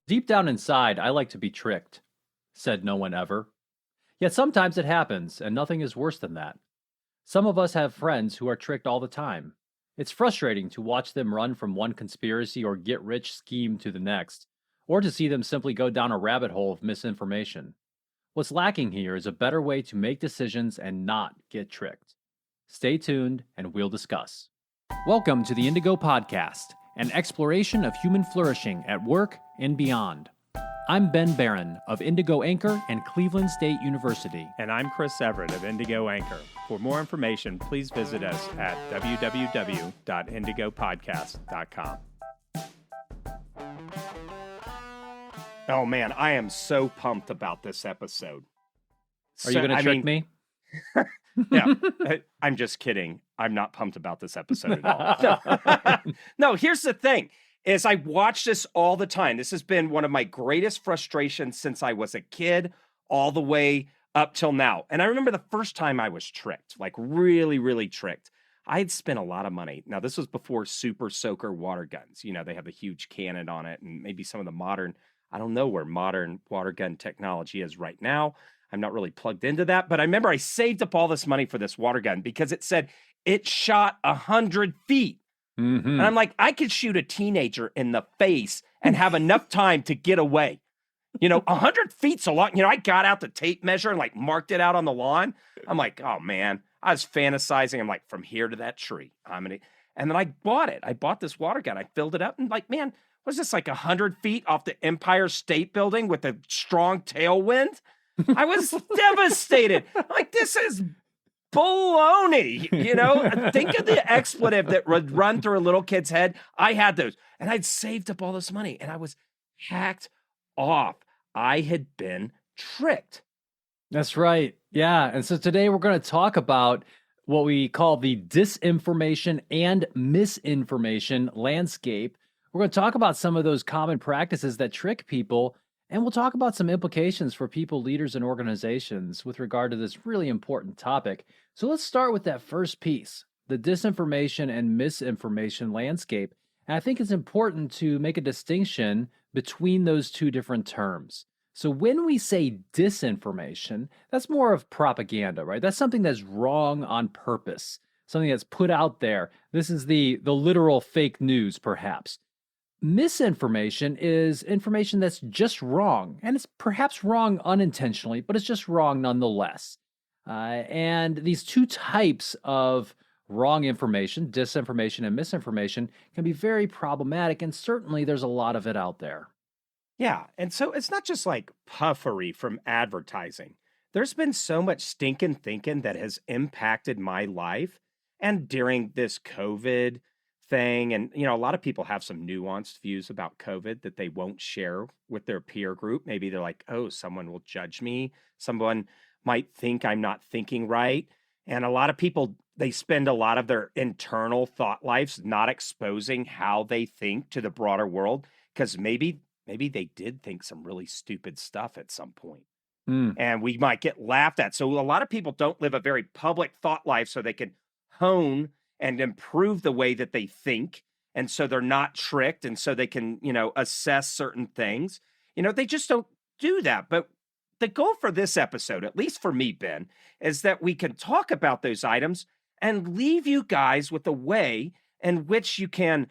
Deep down inside, I like to be tricked, said no one ever. Yet sometimes it happens, and nothing is worse than that. Some of us have friends who are tricked all the time. It's frustrating to watch them run from one conspiracy or get rich scheme to the next, or to see them simply go down a rabbit hole of misinformation. What's lacking here is a better way to make decisions and not get tricked. Stay tuned, and we'll discuss. Welcome to the Indigo Podcast, an exploration of human flourishing at work and beyond. I'm Ben Barron of Indigo Anchor and Cleveland State University. And I'm Chris Everett of Indigo Anchor. For more information, please visit us at www.indigopodcast.com. Oh man, I am so pumped about this episode. Are you going to trick me? Yeah, I'm just kidding. I'm not pumped about this episode at all. No, here's the thing, is I watch this all the time. This has been one of my greatest frustrations since I was a kid, all the way up till now. And I remember the first time I was tricked, like really, really tricked. I had spent a lot of money. Now, this was before Super Soaker water guns. You know, they have a huge cannon on it, and maybe some of the modern, I don't know where modern water gun technology is right now. I'm not really plugged into that, but I remember I saved up all this money for this water gun because it said it shot 100 feet. Mm-hmm. And I'm like, I could shoot a teenager in the face and have enough time to get away. You know, 100 feet's a lot. You know, I got out the tape measure and like marked it out on the lawn. I'm like, oh man, I was fantasizing. I'm like, from here to that tree. And then I bought it. I bought this water gun. I filled it up and like, man, was this like 100 feet off the Empire State Building with a strong tailwind? I was devastated. Like, this is baloney, you know? Think of the expletive that would run through a little kid's head. I had those, and I'd saved up all this money, and I was hacked off. I had been tricked. That's right. Yeah. And so today we're going to talk about what we call the disinformation and misinformation landscape. We're going to talk about some of those common practices that trick people. And we'll talk about some implications for people, leaders, and organizations with regard to this really important topic. So let's start with that first piece, the disinformation and misinformation landscape. And I think it's important to make a distinction between those two different terms. So when we say disinformation, that's more of propaganda, right? That's something that's wrong on purpose, something that's put out there. This is the literal fake news, perhaps. Misinformation is information that's just wrong, and it's perhaps wrong unintentionally, but it's just wrong nonetheless. And these two types of wrong information, disinformation and misinformation, can be very problematic, and certainly there's a lot of it out there. Yeah, and so it's not just like puffery from advertising. There's been so much stinking thinking that has impacted my life, and during this COVID thing. And, you know, a lot of people have some nuanced views about COVID that they won't share with their peer group. Maybe they're like, oh, someone will judge me. Someone might think I'm not thinking right. And a lot of people, they spend a lot of their internal thought lives not exposing how they think to the broader world, because maybe they did think some really stupid stuff at some point. And we might get laughed at. So a lot of people don't live a very public thought life so they can hone and improve the way that they think. And so they're not tricked. And so they can, you know, assess certain things. You know, they just don't do that. But the goal for this episode, at least for me, Ben, is that we can talk about those items and leave you guys with a way in which you can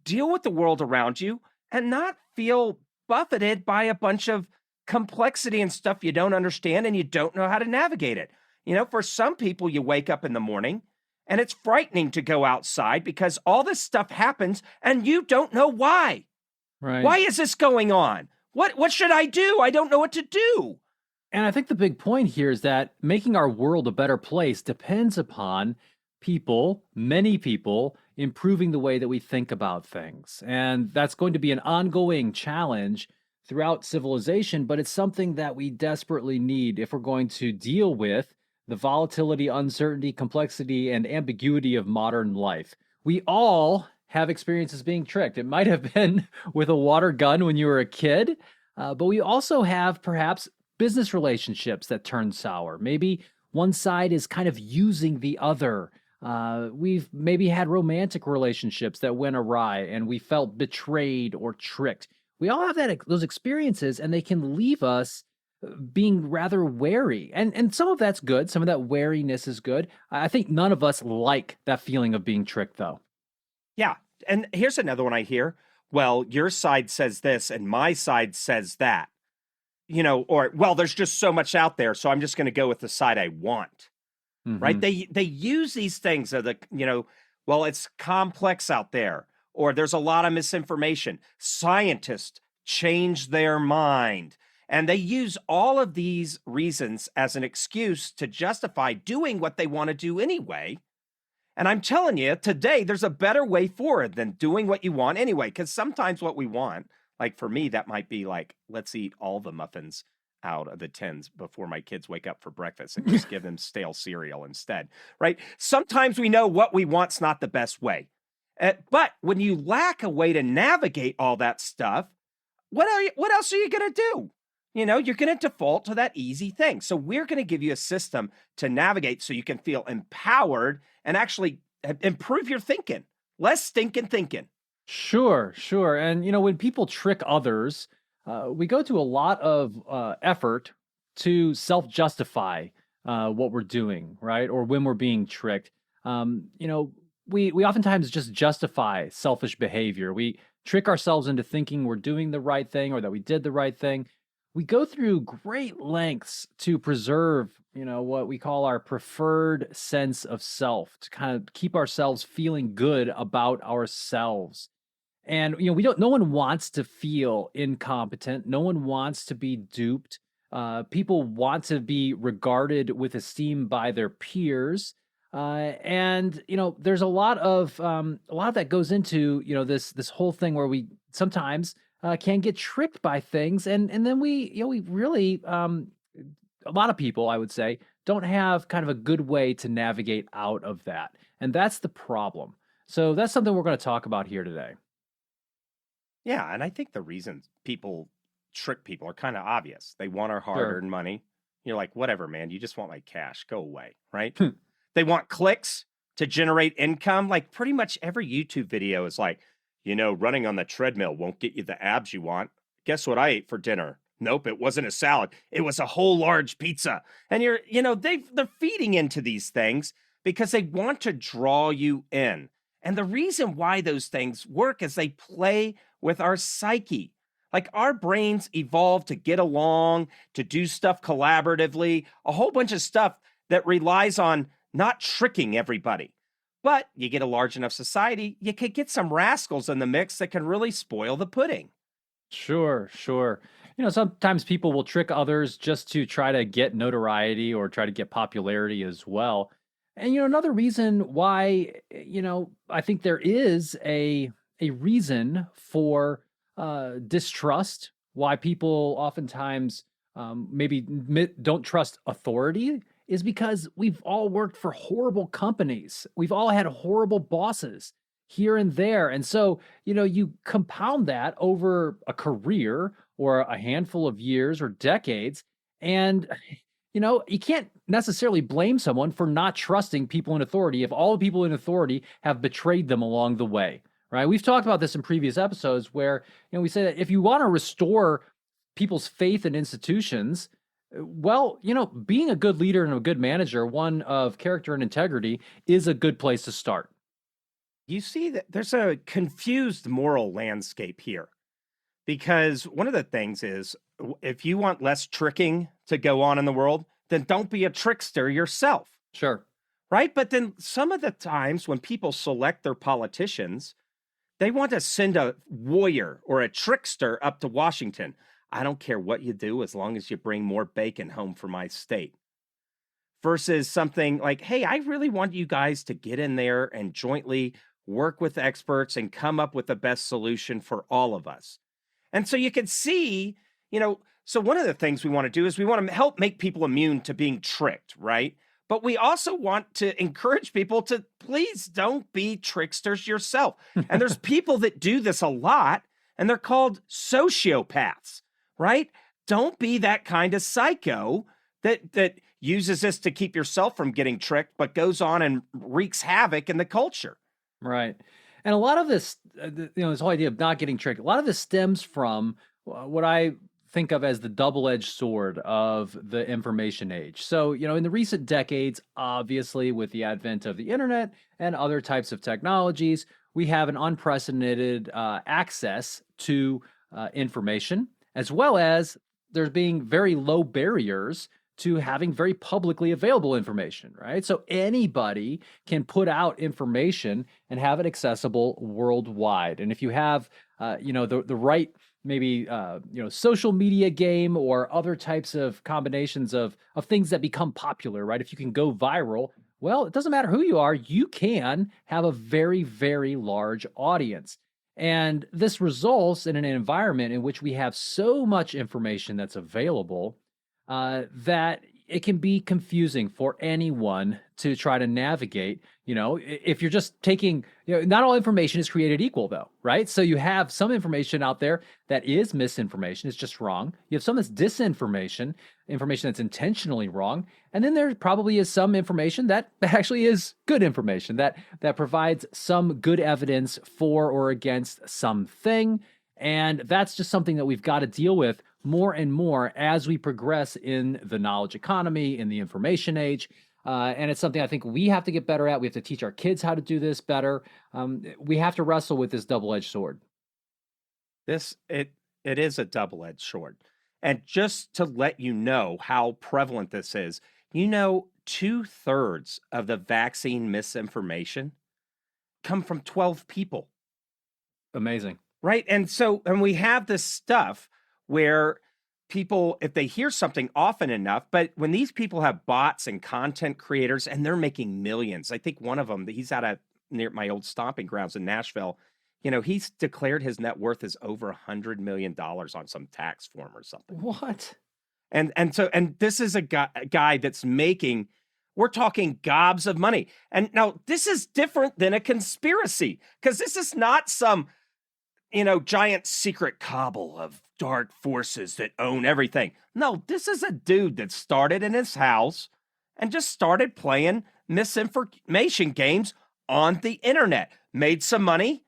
deal with the world around you and not feel buffeted by a bunch of complexity and stuff you don't understand and you don't know how to navigate it. You know, for some people, you wake up in the morning and it's frightening to go outside because all this stuff happens and you don't know why. Right. Why is this going on? What should I do? I don't know what to do. And I think the big point here is that making our world a better place depends upon people, many people, improving the way that we think about things. And that's going to be an ongoing challenge throughout civilization, but it's something that we desperately need if we're going to deal with the volatility, uncertainty, complexity, and ambiguity of modern life. We all have experiences being tricked. It might have been with a water gun when you were a kid, but we also have perhaps business relationships that turn sour. Maybe one side is kind of using the other. We've maybe had romantic relationships that went awry and we felt betrayed or tricked. We all have those experiences, and they can leave us being rather wary. And some of that's good. Some of that wariness is good. I think none of us like that feeling of being tricked, though. Yeah. And here's another one I hear. Well, your side says this and my side says that. Or well, there's just so much out there, so I'm just going to go with the side I want. Right? Hmm. They use these things of well, it's complex out there, or there's a lot of misinformation. Scientists change their mind. And they use all of these reasons as an excuse to justify doing what they want to do anyway. And I'm telling you, today there's a better way forward than doing what you want anyway. Because sometimes what we want, like for me, that might be like, let's eat all the muffins out of the tins before my kids wake up for breakfast and just give them stale cereal instead, right? Sometimes we know what we want's not the best way. But when you lack a way to navigate all that stuff, what else are you going to do? You're going to default to that easy thing. So we're going to give you a system to navigate so you can feel empowered and actually improve your thinking. Less stinking thinking. Sure, sure. And, when people trick others, we go to a lot of effort to self-justify what we're doing, right? Or when we're being tricked. We oftentimes just justify selfish behavior. We trick ourselves into thinking we're doing the right thing or that we did the right thing. We go through great lengths to preserve, what we call our preferred sense of self, to kind of keep ourselves feeling good about ourselves. And no one wants to feel incompetent. No one wants to be duped. People want to be regarded with esteem by their peers. And there's a lot of that goes into this whole thing where we sometimes can get tricked by things, and then we really a lot of people, I would say, don't have kind of a good way to navigate out of that, and that's the problem. So that's something we're going to talk about here today. Yeah, and I think the reasons people trick people are kind of obvious. They want our hard-earned money. You're like, whatever, man. You just want my cash. Go away, right? They want clicks to generate income. Like pretty much every YouTube video is like, running on the treadmill won't get you the abs you want. Guess what I ate for dinner? Nope, it wasn't a salad. It was a whole large pizza. And they're feeding into these things because they want to draw you in. And the reason why those things work is they play with our psyche. Like our brains evolved to get along, to do stuff collaboratively, a whole bunch of stuff that relies on not tricking everybody. But you get a large enough society, you could get some rascals in the mix that can really spoil the pudding. Sure, sure. Sometimes people will trick others just to try to get notoriety or try to get popularity as well. And another reason why I think there is a reason for distrust, why people oftentimes maybe don't trust authority, is because we've all worked for horrible companies. We've all had horrible bosses here and there. And so, you compound that over a career or a handful of years or decades. And, you can't necessarily blame someone for not trusting people in authority if all the people in authority have betrayed them along the way, right? We've talked about this in previous episodes where, we say that if you want to restore people's faith in institutions, well, being a good leader and a good manager, one of character and integrity, is a good place to start. You see that there's a confused moral landscape here because one of the things is if you want less tricking to go on in the world, then don't be a trickster yourself. Sure. Right? But then some of the times when people select their politicians, they want to send a warrior or a trickster up to Washington. I don't care what you do as long as you bring more bacon home for my state. Versus something like, hey, I really want you guys to get in there and jointly work with experts and come up with the best solution for all of us. And so you can see, so one of the things we want to do is we want to help make people immune to being tricked, right? But we also want to encourage people to please don't be tricksters yourself. And there's people that do this a lot, and they're called sociopaths, right? Don't be that kind of psycho that uses this to keep yourself from getting tricked, but goes on and wreaks havoc in the culture. Right. And a lot of this, this whole idea of not getting tricked, a lot of this stems from what I think of as the double-edged sword of the information age. So, in the recent decades, obviously, with the advent of the internet and other types of technologies, we have an unprecedented access to information, as well as there's being very low barriers to having very publicly available information, right? So anybody can put out information and have it accessible worldwide. And if you have, the right maybe social media game or other types of combinations of things that become popular, right? If you can go viral, well, it doesn't matter who you are, you can have a very, very large audience. And this results in an environment in which we have so much information that's available that it can be confusing for anyone to try to navigate. If you're just taking, not all information is created equal, though, right? So you have some information out there that is misinformation, it's just wrong. You have some that's disinformation, information that's intentionally wrong. And then there probably is some information that actually is good information that provides some good evidence for or against something. And that's just something that we've got to deal with more and more as we progress in the knowledge economy, in the information age. And it's something I think we have to get better at. We have to teach our kids how to do this better. We have to wrestle with this double-edged sword. It is a double-edged sword. And just to let you know how prevalent this is, 2/3 of the vaccine misinformation come from 12 people. Amazing. Right. And we have this stuff where people, if they hear something often enough, but when these people have bots and content creators and they're making millions, I think one of them, he's out of near my old stomping grounds in Nashville, he's declared his net worth is over $100 million on some tax form or something. What? And this is a guy that's making, we're talking gobs of money. And now this is different than a conspiracy, because this is not some giant secret cabal of dark forces that own everything. No, this is a dude that started in his house and just started playing misinformation games on the internet, made some money,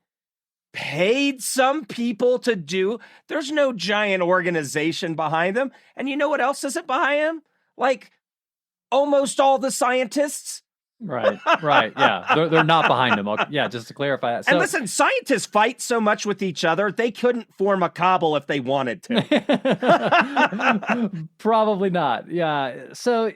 paid some people to do. There's no giant organization behind them. And you know what else isn't behind him? Like almost all the scientists. Right. Yeah, they're not behind him. Yeah, just to clarify that. And listen, scientists fight so much with each other, they couldn't form a cabal if they wanted to. Probably not. Yeah. So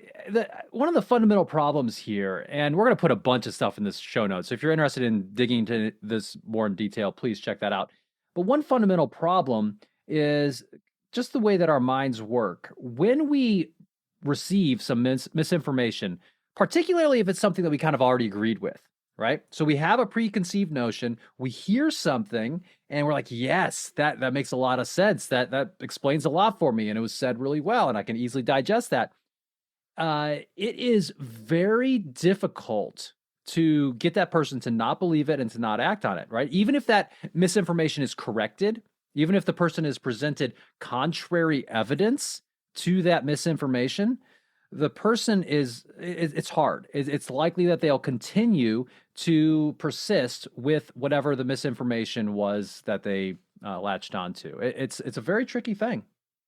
one of the fundamental problems here, and we're going to put a bunch of stuff in this show notes. So if you're interested in digging into this more in detail, please check that out. But one fundamental problem is just the way that our minds work. When we receive some misinformation, particularly if it's something that we kind of already agreed with, right? So we have a preconceived notion, we hear something, and we're like, yes, that makes a lot of sense. That explains a lot for me, and it was said really well, and I can easily digest that. It is very difficult to get that person to not believe it and to not act on it, right? Even if that misinformation is corrected, even if the person is presented contrary evidence to that misinformation, the person it's hard. It's likely that they'll continue to persist with whatever the misinformation was that they latched onto. It's a very tricky thing.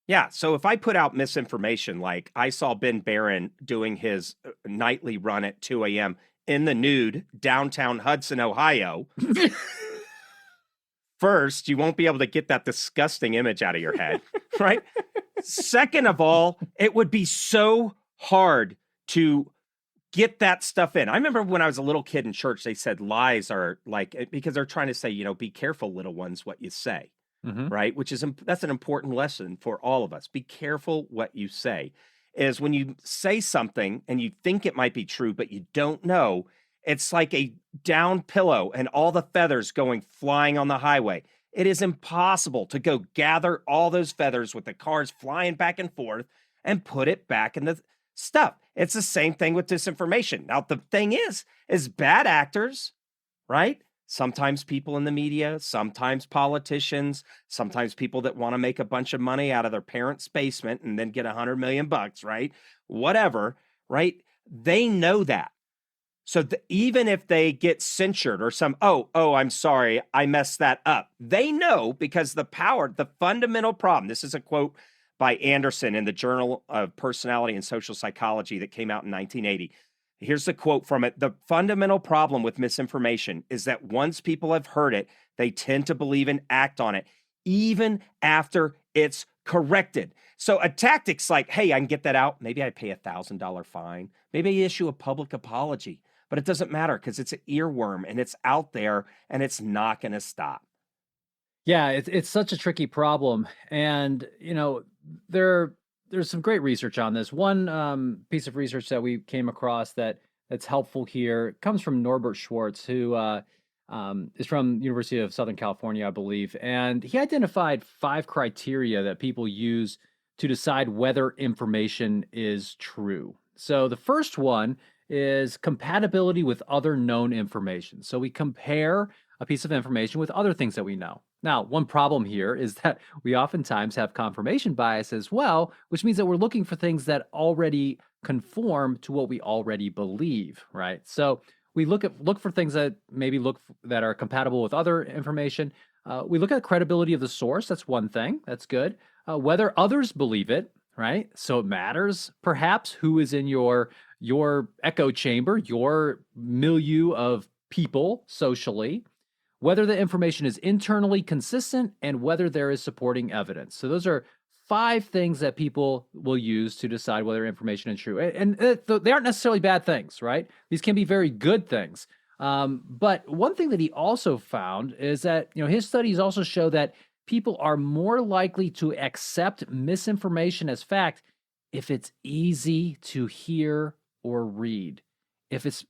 Yeah. So if I put out misinformation, like I saw Ben Barron doing his nightly run at 2 a.m. in the nude, downtown Hudson, Ohio. First, you won't be able to get that disgusting image out of your head, right? Second of all, it would be so hard to get that stuff in. I remember when I was a little kid in church, they said lies are like, because they're trying to say, be careful, little ones, what you say, right? That's an important lesson for all of us. Be careful what you say. Is when you say something and you think it might be true, but you don't know, it's like a down pillow and all the feathers going flying on the highway. It is impossible to go gather all those feathers with the cars flying back and forth and put it back in the stuff. It's the same thing with disinformation. Now, the thing is bad actors, right? Sometimes people in the media, sometimes politicians, sometimes people that want to make a bunch of money out of their parents' basement and then get $100 million, right? Whatever, right? They know that. So even if they get censured or I'm sorry, I messed that up. They know because the fundamental problem, this is a quote by Anderson in the Journal of Personality and Social Psychology that came out in 1980. Here's the quote from it. The fundamental problem with misinformation is that once people have heard it, they tend to believe and act on it, even after it's corrected. So a tactic's like, hey, I can get that out. Maybe I pay $1,000 fine. Maybe I issue a public apology. But it doesn't matter because it's an earworm and it's out there and it's not going to stop. Yeah, it's such a tricky problem. And, there's some great research on this. One piece of research that we came across that's helpful here comes from Norbert Schwartz, who is from University of Southern California, I believe. And he identified 5 criteria that people use to decide whether information is true. So the first one is compatibility with other known information. So we compare a piece of information with other things that we know. Now, one problem here is that we oftentimes have confirmation bias as well, which means that we're looking for things that already conform to what we already believe, right? So we look for things that that are compatible with other information. We look at credibility of the source. That's one thing. That's good. Whether others believe it, right? So it matters perhaps who is in your echo chamber, your milieu of people socially, whether the information is internally consistent, and whether there is supporting evidence. So those are 5 things that people will use to decide whether information is true. And they aren't necessarily bad things, right? These can be very good things. But one thing that he also found is that, his studies also show that people are more likely to accept misinformation as fact if it's easy to hear or read. If it's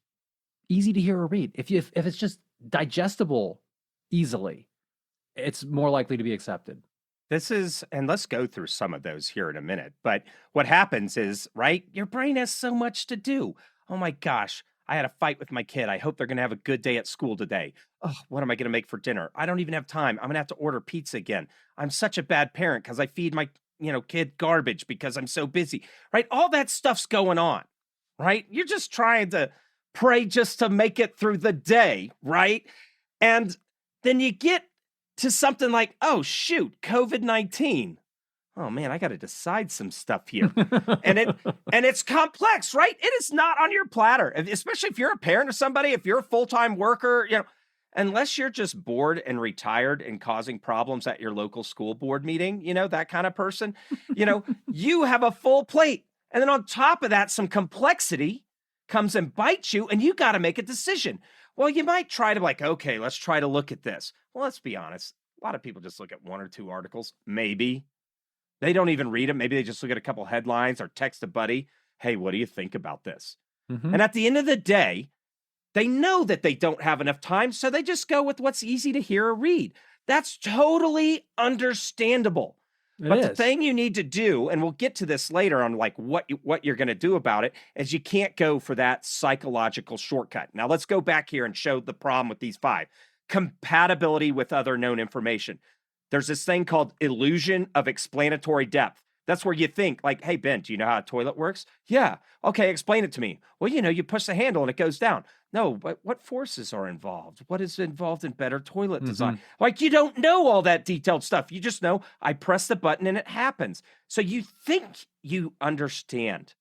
easy to hear or read, if it's just digestible easily, it's more likely to be accepted. And let's go through some of those here in a minute. But what happens is, right, your brain has so much to do. Oh my gosh, I had a fight with my kid. I hope they're going to have a good day at school today. Oh, what am I going to make for dinner? I don't even have time. I'm going to have to order pizza again. I'm such a bad parent because I feed my, kid garbage because I'm so busy, right? All that stuff's going on, right? You're just trying to pray just to make it through the day, right? And then you get to something like, oh, shoot, COVID-19. Oh man, I got to decide some stuff here. and it's complex, right? It is not on your platter, especially if you're a parent of somebody, if you're a full-time worker, unless you're just bored and retired and causing problems at your local school board meeting, that kind of person, you have a full plate. And then on top of that, some complexity comes and bites you, and you got to make a decision. Well, you might try to okay, let's try to look at this. Well, let's be honest. A lot of people just look at 1 or 2 articles. Maybe they don't even read them. Maybe they just look at a couple headlines or text a buddy. Hey, what do you think about this? Mm-hmm. And at the end of the day, they know that they don't have enough time, so they just go with what's easy to hear or read. That's totally understandable. But the thing you need to do, and we'll get to this later on what you're going to do about it, is you can't go for that psychological shortcut. Now, let's go back here and show the problem with these 5. Compatibility with other known information. There's this thing called illusion of explanatory depth. That's where you think hey, Ben, do you know how a toilet works? Yeah. Okay, explain it to me. Well, you push the handle and it goes down. No, but what forces are involved? What is involved in better toilet design? You don't know all that detailed stuff. You just know I press the button and it happens. So you think you understand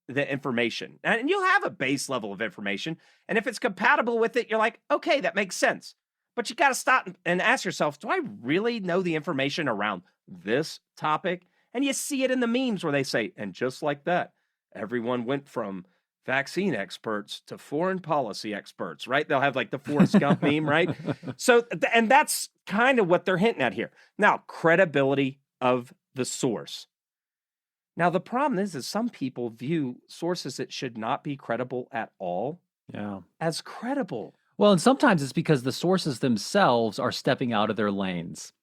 the information, and you'll have a base level of information. And if it's compatible with it, you're like, okay, that makes sense. But you got to stop and ask yourself, do I really know the information around this topic? And you see it in the memes where they say, and just like that, everyone went from vaccine experts to foreign policy experts, right? They'll have the Forrest Gump meme, right? So, and that's kind of what they're hinting at here. Now, credibility of the source. Now, the problem is some people view sources that should not be credible at all as credible. Well, and sometimes it's because the sources themselves are stepping out of their lanes,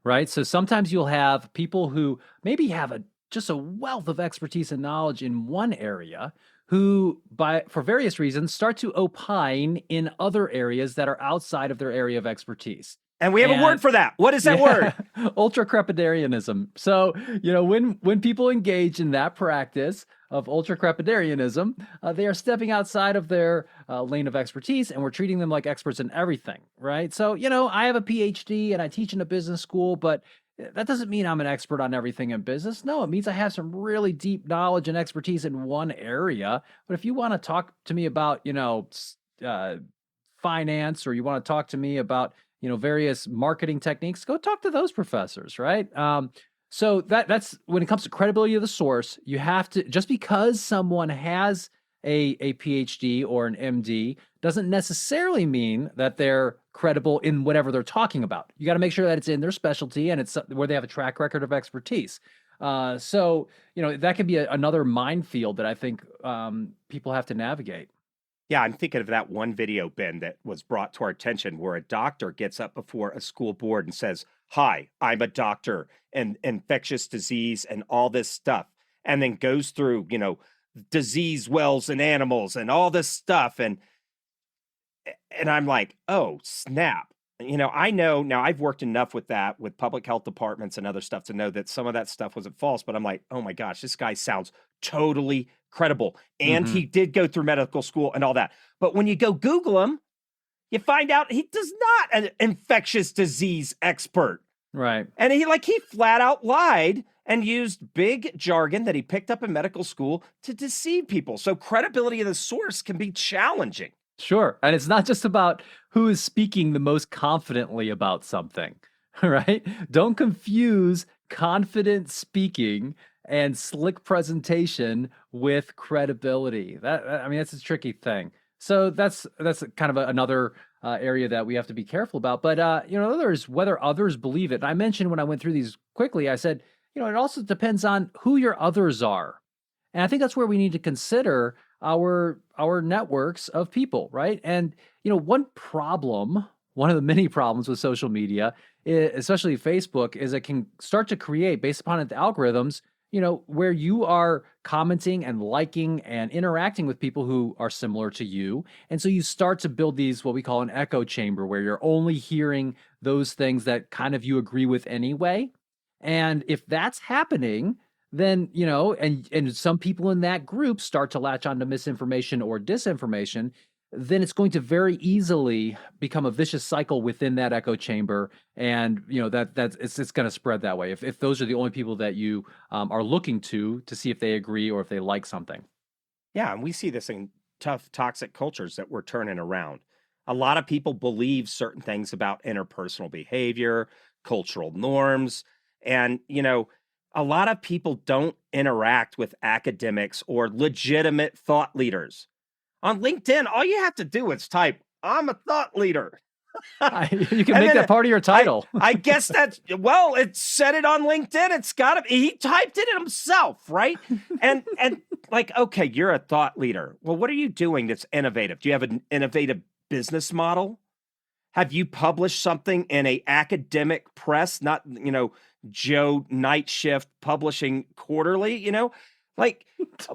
right? So sometimes you'll have people who maybe have just a wealth of expertise and knowledge in one area who, for various reasons, start to opine in other areas that are outside of their area of expertise. And we have a word for that. What is that word? Ultra-crepidarianism. So, when people engage in that practice, of ultra-crepidarianism, they are stepping outside of their lane of expertise, and we're treating them like experts in everything, right? So, I have a PhD and I teach in a business school, but that doesn't mean I'm an expert on everything in business. No, it means I have some really deep knowledge and expertise in one area. But if you want to talk to me about, finance, or you want to talk to me about, various marketing techniques, go talk to those professors, right? So that's when it comes to credibility of the source, you have to, just because someone has a PhD or an MD doesn't necessarily mean that they're credible in whatever they're talking about. You got to make sure that it's in their specialty and it's where they have a track record of expertise. So, that could be another minefield that I think people have to navigate. Yeah, I'm thinking of that one video, Ben, that was brought to our attention where a doctor gets up before a school board and says, "Hi, I'm a doctor and infectious disease and all this stuff," and then goes through, disease wells in animals and all this stuff. And I'm like, oh, snap. I know now I've worked enough with that, with public health departments and other stuff, to know that some of that stuff wasn't false. But I'm like, oh my gosh, this guy sounds totally credible. And he did go through medical school and all that. But when you go Google him, you find out he does not an infectious disease expert. Right. And he flat out lied and used big jargon that he picked up in medical school to deceive people. So credibility of the source can be challenging. Sure. And it's not just about who is speaking the most confidently about something, right? Don't confuse confident speaking and slick presentation with credibility. That's a tricky thing. So that's kind of another area that we have to be careful about. But, others, whether others believe it. And I mentioned when I went through these quickly, I said, it also depends on who your others are. And I think that's where we need to consider our networks of people, right? And, one of the many problems with social media, especially Facebook, is it can start to create, based upon the algorithms, where you are commenting and liking and interacting with people who are similar to you. And so you start to build these, what we call an echo chamber, where you're only hearing those things that kind of you agree with anyway. And if that's happening, then, and some people in that group start to latch onto misinformation or disinformation, then it's going to very easily become a vicious cycle within that echo chamber. And, it's going to spread that way. If those are the only people that you are looking to see if they agree or if they like something. Yeah. And we see this in tough, toxic cultures that we're turning around. A lot of people believe certain things about interpersonal behavior, cultural norms, and, a lot of people don't interact with academics or legitimate thought leaders. On LinkedIn, all you have to do is type, "I'm a thought leader." You can make that part of your title. I guess it said it on LinkedIn. He typed it himself, right? And okay, you're a thought leader. Well, what are you doing that's innovative? Do you have an innovative business model? Have you published something in a academic press, not, Joe Night Shift Publishing Quarterly,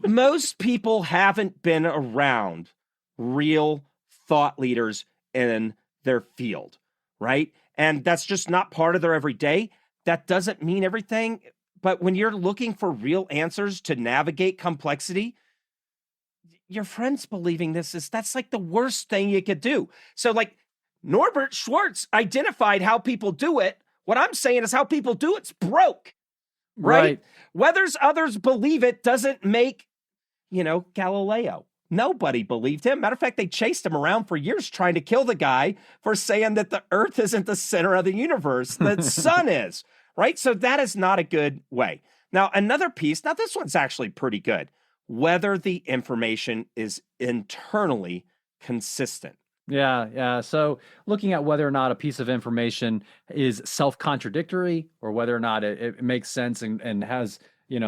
most people haven't been around real thought leaders in their field, right? And that's just not part of their everyday. That doesn't mean everything. But when you're looking for real answers to navigate complexity, your friends believing that's like the worst thing you could do. So Norbert Schwartz identified how people do it. What I'm saying is how people do it's broke, right? Whether others believe it doesn't make, Galileo. Nobody believed him. Matter of fact, they chased him around for years trying to kill the guy for saying that the earth isn't the center of the universe, the sun is, right? So that is not a good way. Now, another piece, this one's actually pretty good. Whether the information is internally consistent. Yeah. So looking at whether or not a piece of information is self-contradictory or whether or not it makes sense and has,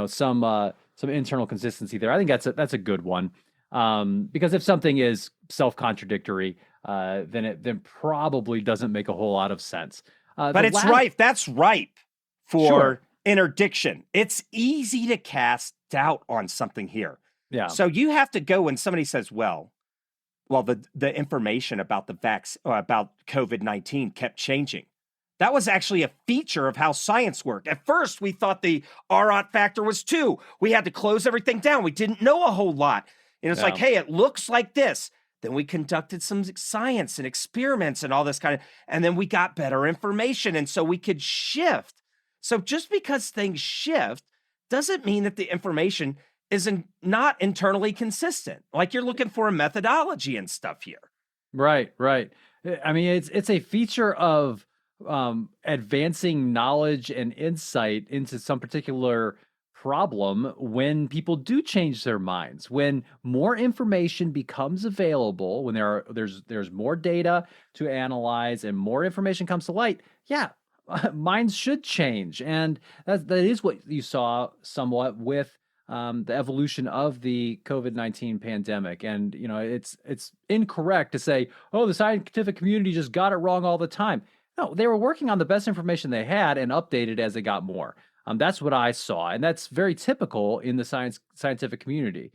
some internal consistency there. I think that's a good one. Because if something is self-contradictory, then it probably doesn't make a whole lot of sense. But it's ripe. That's ripe for interdiction. It's easy to cast doubt on something here. Yeah. So you have to go when somebody says, well, the information about about COVID-19 kept changing. That was actually a feature of how science worked. At first, we thought the R-naught factor was 2. We had to close everything down. We didn't know a whole lot. And it's like, Yeah. hey, it looks like this. Then we conducted some science and experiments and all this kind of, and then we got better information. And so we could shift. So just because things shift doesn't mean that the information isn't not internally consistent. Like you're looking for a methodology and stuff here. Right, right. I mean, it's a feature of advancing knowledge and insight into some particular problem when people do change their minds, when more information becomes available, when there's more data to analyze and more information comes to light. Yeah, minds should change, and that is what you saw somewhat with the evolution of the COVID-19 pandemic. And it's incorrect to say, oh, the scientific community just got it wrong all the time. No, they were working on the best information they had and updated as they got more. That's what I saw, and that's very typical in the scientific community.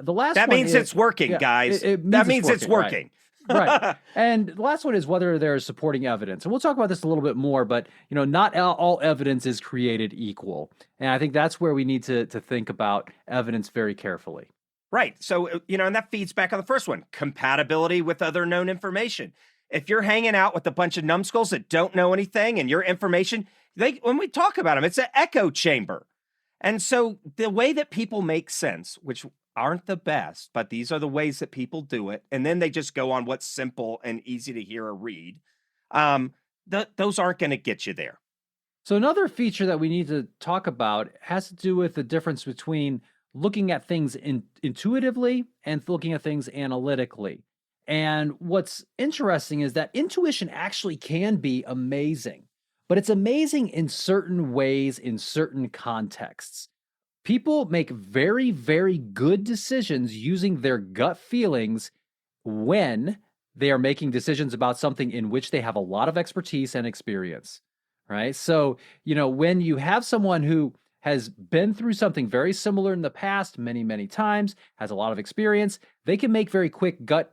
The last That one means is, it's working, yeah, guys. it That means it's working. right. And the last one is whether there's supporting evidence. And we'll talk about this a little bit more, but not all evidence is created equal. And I think that's where we need to think about evidence very carefully. Right. So, and that feeds back on the first one, compatibility with other known information. If you're hanging out with a bunch of numbskulls that don't know anything and your information, when we talk about them, it's an echo chamber. And so the way that people make sense, which aren't the best, but these are the ways that people do it, and then they just go on what's simple and easy to hear or read, those aren't going to get you there. So another feature that we need to talk about has to do with the difference between looking at things intuitively and looking at things analytically. And what's interesting is that intuition actually can be amazing, but it's amazing in certain ways, in certain contexts. People make very, very good decisions using their gut feelings when they are making decisions about something in which they have a lot of expertise and experience, right? So, when you have someone who has been through something very similar in the past many, many times, has a lot of experience, they can make very quick gut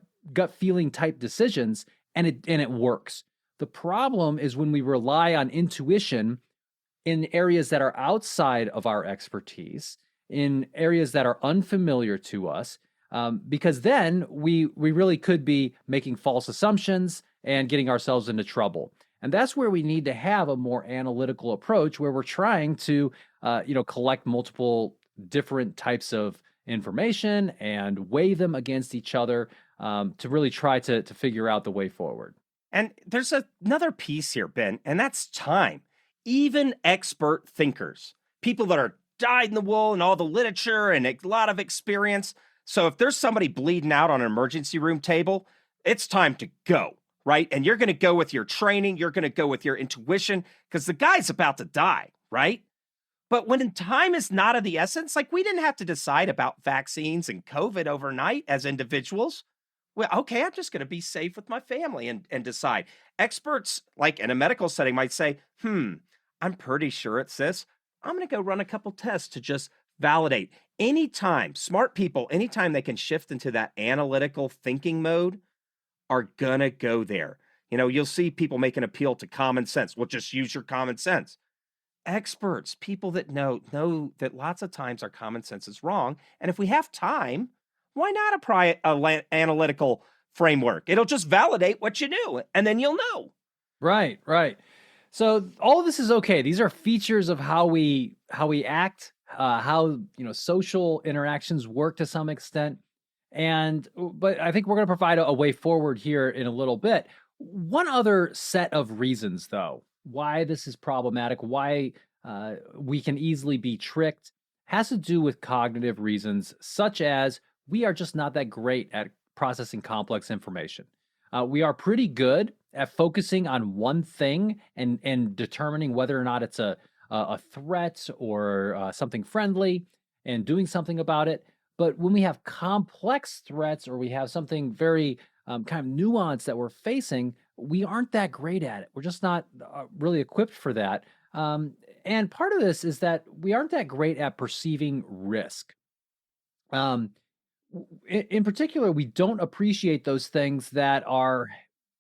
feeling type decisions, and it works. The problem is when we rely on intuition in areas that are outside of our expertise, in areas that are unfamiliar to us, because then we really could be making false assumptions and getting ourselves into trouble. And that's where we need to have a more analytical approach, where we're trying to collect multiple different types of information and weigh them against each other, to really try to figure out the way forward. And there's another piece here, Ben, and that's time. Even expert thinkers, people that are dyed in the wool and all the literature and a lot of experience. So if there's somebody bleeding out on an emergency room table, it's time to go, right? And you're going to go with your training. You're going to go with your intuition because the guy's about to die, right? But when time is not of the essence, like we didn't have to decide about vaccines and COVID overnight as individuals. Well, okay, I'm just going to be safe with my family and decide. Experts, like in a medical setting, might say, I'm pretty sure it's this. I'm going to go run a couple tests to just validate. Anytime, smart people, anytime they can shift into that analytical thinking mode, are going to go there. You'll see people make an appeal to common sense. Well, just use your common sense. Experts, people that know that lots of times our common sense is wrong. And if we have time, why not apply an analytical framework? It'll just validate what you knew, and then you'll know. Right, right. So all of this is okay. These are features of how we act, how social interactions work to some extent. But I think we're going to provide a way forward here in a little bit. One other set of reasons, though, why this is problematic, why we can easily be tricked, has to do with cognitive reasons, such as we are just not that great at processing complex information. We are pretty good at focusing on one thing and determining whether or not it's a threat or something friendly and doing something about it. But when we have complex threats or we have something very kind of nuanced that we're facing, we aren't that great at it. We're just not really equipped for that. And part of this is that we aren't that great at perceiving risk. In particular, we don't appreciate those things that are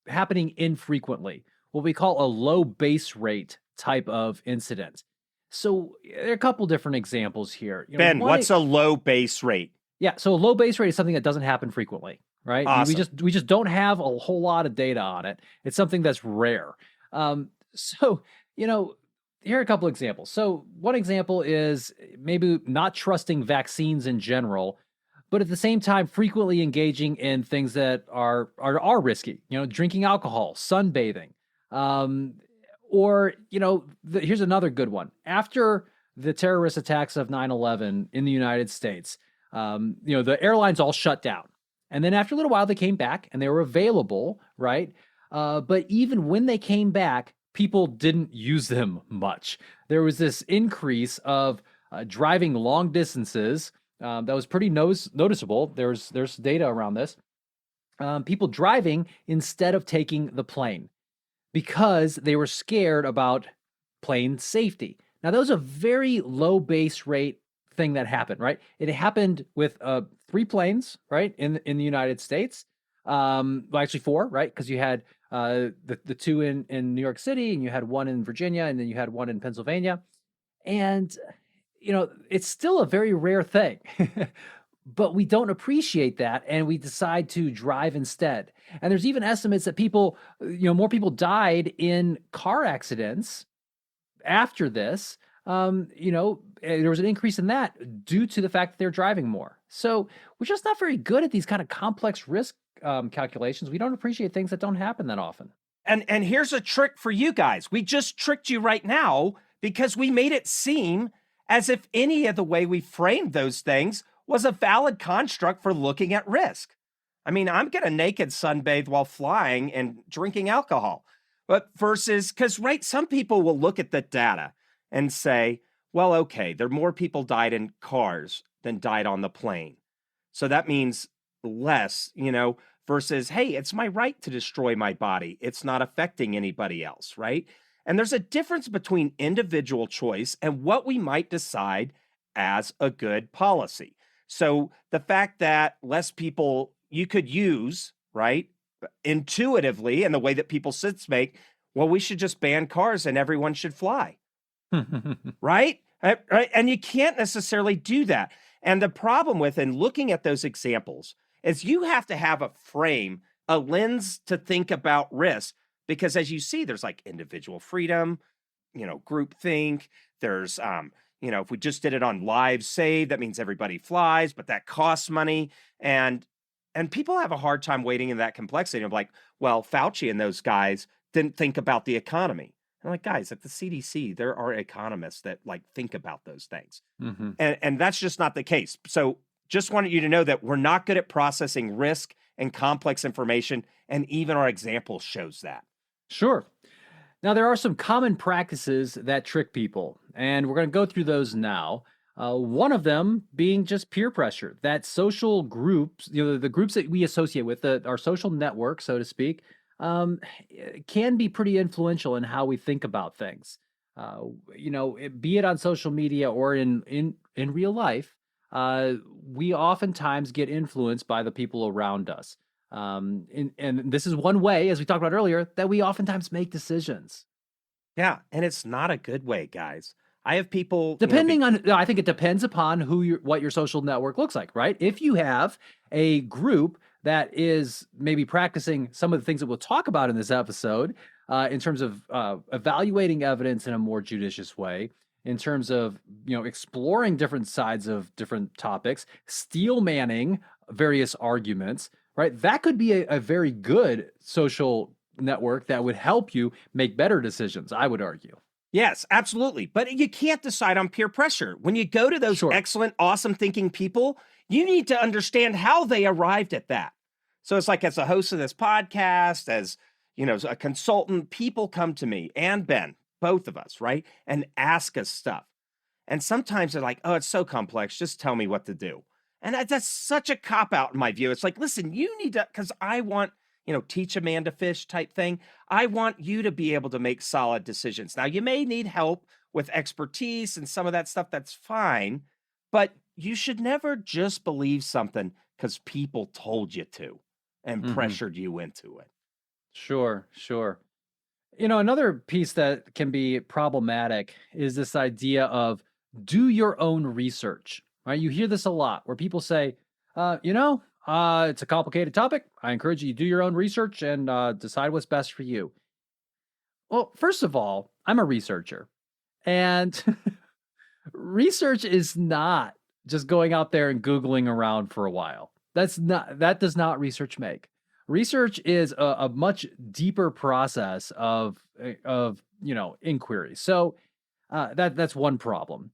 happening infrequently. what we call a low base rate type of incident. So there are a couple different examples here. Ben, what's a low base rate? Yeah, so a low base rate is something that doesn't happen frequently, right? Awesome. We just don't have a whole lot of data on it. It's something that's rare. So here are a couple examples. So one example is maybe not trusting vaccines in general, but at the same time frequently engaging in things that are risky. Drinking alcohol, sunbathing, or here's another good one. After the terrorist attacks of 9/11 in the United States, the airlines all shut down. And then after a little while, they came back and they were available, right? But even when they came back, people didn't use them much. There was this increase of driving long distances that was pretty noticeable. There's data around this. People driving instead of taking the plane because they were scared about plane safety. Now, that was a very low base rate thing that happened, right? It happened with 3 planes, right, in the United States. Well, actually 4, right? Because you had the 2 in New York City, and you had 1 in Virginia, and then you had 1 in Pennsylvania. And it's still a very rare thing, but we don't appreciate that, and we decide to drive instead. And there's even estimates that people, more people died in car accidents after this. There was an increase in that due to the fact that they're driving more. So we're just not very good at these kind of complex risk calculations. We don't appreciate things that don't happen that often. And here's a trick for you guys. We just tricked you right now because we made it seem as if any of the way we framed those things was a valid construct for looking at risk. I mean, I'm going to naked sunbathe while flying and drinking alcohol. But versus, because, right, some people will look at the data and say, well, okay, there are more people died in cars than died on the plane. So that means less, versus, hey, it's my right to destroy my body. It's not affecting anybody else, right? And there's a difference between individual choice and what we might decide as a good policy. So the fact that less people you could use, right, intuitively, and the way that people make, well, we should just ban cars and everyone should fly. Right? Right? And you can't necessarily do that. And the problem with and looking at those examples is you have to have a frame, a lens to think about risk, because as you see, there's like individual freedom, groupthink. There's, if we just did it on lives saved, that means everybody flies, but that costs money. And people have a hard time wading in that complexity of like, well, Fauci and those guys didn't think about the economy. I'm like, guys, at the CDC, there are economists that think about those things. Mm-hmm. And that's just not the case. So just wanted you to know that we're not good at processing risk and complex information. And even our example shows that. Sure. Now, there are some common practices that trick people, and we're going to go through those now. One of them being just peer pressure, that social groups, the groups that we associate with, our social network, so to speak, can be pretty influential in how we think about things. Be it on social media or in real life, we oftentimes get influenced by the people around us. And this is one way, as we talked about earlier, that we oftentimes make decisions. Yeah, and it's not a good way, guys. I have people I think it depends upon what your social network looks like, right? If you have a group that is maybe practicing some of the things that we'll talk about in this episode, in terms of evaluating evidence in a more judicious way, in terms of exploring different sides of different topics, steel manning various arguments, right? That could be a very good social network that would help you make better decisions, I would argue. Yes, absolutely. But you can't decide on peer pressure. When you go to those excellent, awesome thinking people, you need to understand how they arrived at that. So it's like, as a host of this podcast, as a consultant, people come to me and Ben, both of us, right? And ask us stuff. And sometimes they're like, oh, it's so complex. Just tell me what to do. And that's such a cop-out in my view. It's like, listen, you need to, because I want, teach a man to fish type thing. I want you to be able to make solid decisions. Now, you may need help with expertise and some of that stuff. That's fine. But you should never just believe something because people told you to and pressured you into it. Sure. Another piece that can be problematic is this idea of do your own research, right? You hear this a lot where people say, it's a complicated topic. I encourage you to do your own research and decide what's best for you. Well, first of all, I'm a researcher, and research is not just going out there and Googling around for a while. That does not research make. Research is a much deeper process of inquiry. So that's one problem.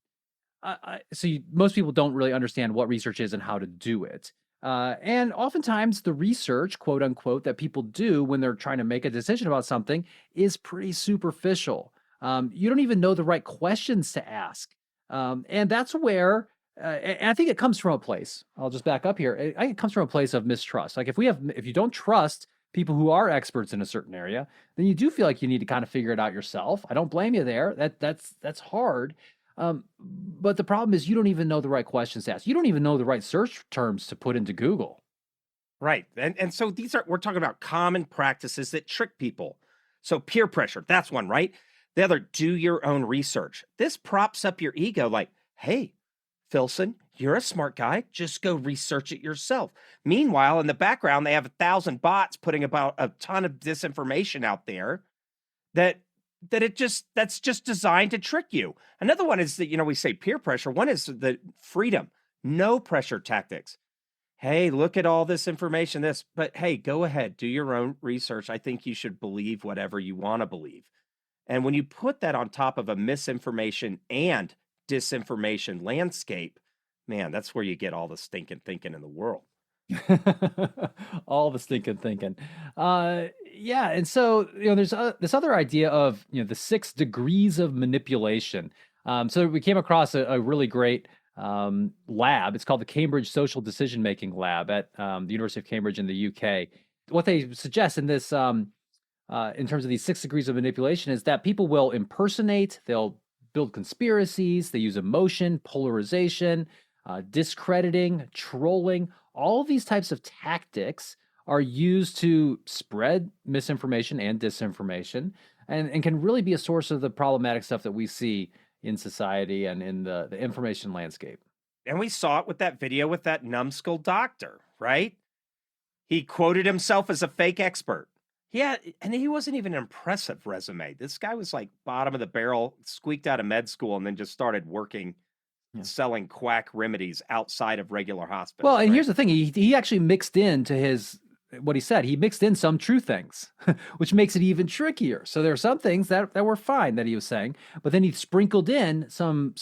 Most people don't really understand what research is and how to do it. And oftentimes the research, quote unquote, that people do when they're trying to make a decision about something is pretty superficial. You don't even know the right questions to ask. And that's where, and I think it comes from a place, I'll just back up here. I think it comes from a place of mistrust. Like if you don't trust people who are experts in a certain area, then you do feel like you need to kind of figure it out yourself. I don't blame you there. That's hard. But the problem is you don't even know the right questions to ask. You don't even know the right search terms to put into Google. Right. And so we're talking about common practices that trick people. So peer pressure, that's one, right? The other, do your own research. This props up your ego like, hey, Filson, you're a smart guy. Just go research it yourself. Meanwhile, in the background, they have 1,000 bots putting about a ton of disinformation out there that's just designed to trick you. Another one is that, we say peer pressure. One is the freedom, no pressure tactics. Hey, look at all this information, but hey, go ahead, do your own research. I think you should believe whatever you want to believe. And when you put that on top of a misinformation and disinformation landscape, man, that's where you get all the stinking thinking in the world. All the stinking thinking. Yeah. And so, there's this other idea of, the 6 degrees of manipulation. So we came across a really great lab. It's called the Cambridge Social Decision Making Lab at the University of Cambridge in the UK. What they suggest in this, in terms of these 6 degrees of manipulation, is that people will impersonate, they'll build conspiracies, they use emotion, polarization, discrediting, trolling. All of these types of tactics are used to spread misinformation and disinformation and can really be a source of the problematic stuff that we see in society and in the information landscape. And we saw it with that video with that numbskull doctor, right? He quoted himself as a fake expert. Yeah, and he wasn't even an impressive resume. This guy was like bottom of the barrel, squeaked out of med school, and then just started working selling quack remedies outside of regular hospitals. Well, and here's the thing. He actually mixed into what he said. He mixed in some true things, which makes it even trickier. So there are some things that were fine that he was saying, but then he sprinkled in some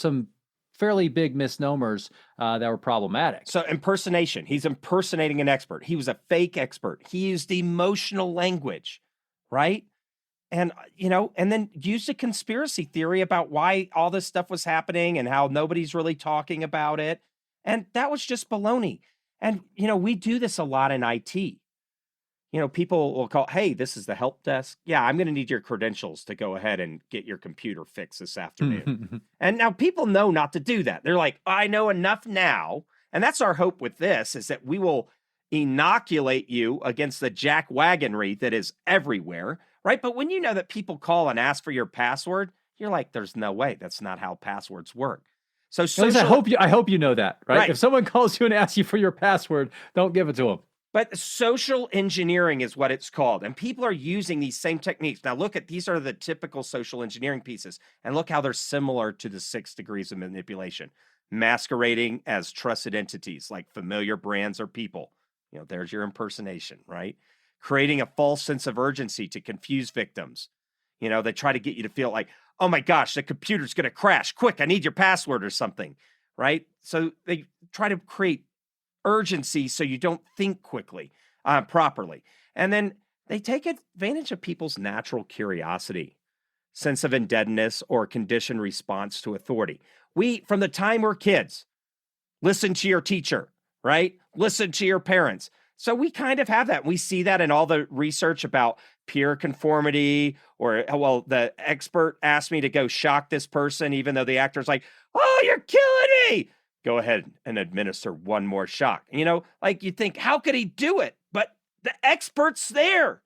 fairly big misnomers that were problematic. So impersonation. He's impersonating an expert. He was a fake expert. He used emotional language, right? And, and then used a conspiracy theory about why all this stuff was happening and how nobody's really talking about it. And that was just baloney. And, we do this a lot in IT. People will call, hey, this is the help desk. Yeah, I'm going to need your credentials to go ahead and get your computer fixed this afternoon. And now people know not to do that. They're like, I know enough now. And that's our hope with this, is that we will inoculate you against the jackwagonry that is everywhere. Right. But when you know that people call and ask for your password, you're like, there's no way. That's not how passwords work. So I hope you know that, right? If someone calls you and asks you for your password, don't give it to them. But social engineering is what it's called. And people are using these same techniques. Now, these are the typical social engineering pieces. And look how they're similar to the 6 degrees of manipulation. Masquerading as trusted entities like familiar brands or people. There's your impersonation, right? Creating a false sense of urgency to confuse victims. They try to get you to feel like, oh my gosh, the computer's going to crash. Quick, I need your password or something, right? So they try to create urgency so you don't think quickly, properly. And then they take advantage of people's natural curiosity, sense of indebtedness, or conditioned response to authority. We, from the time we're kids, listen to your teacher, right? Listen to your parents. So we kind of have that. We see that in all the research about peer conformity, or, well, the expert asked me to go shock this person, even though the actor's like, oh, you're killing me. Go ahead and administer one more shock. Like you think, how could he do it? But the expert's there,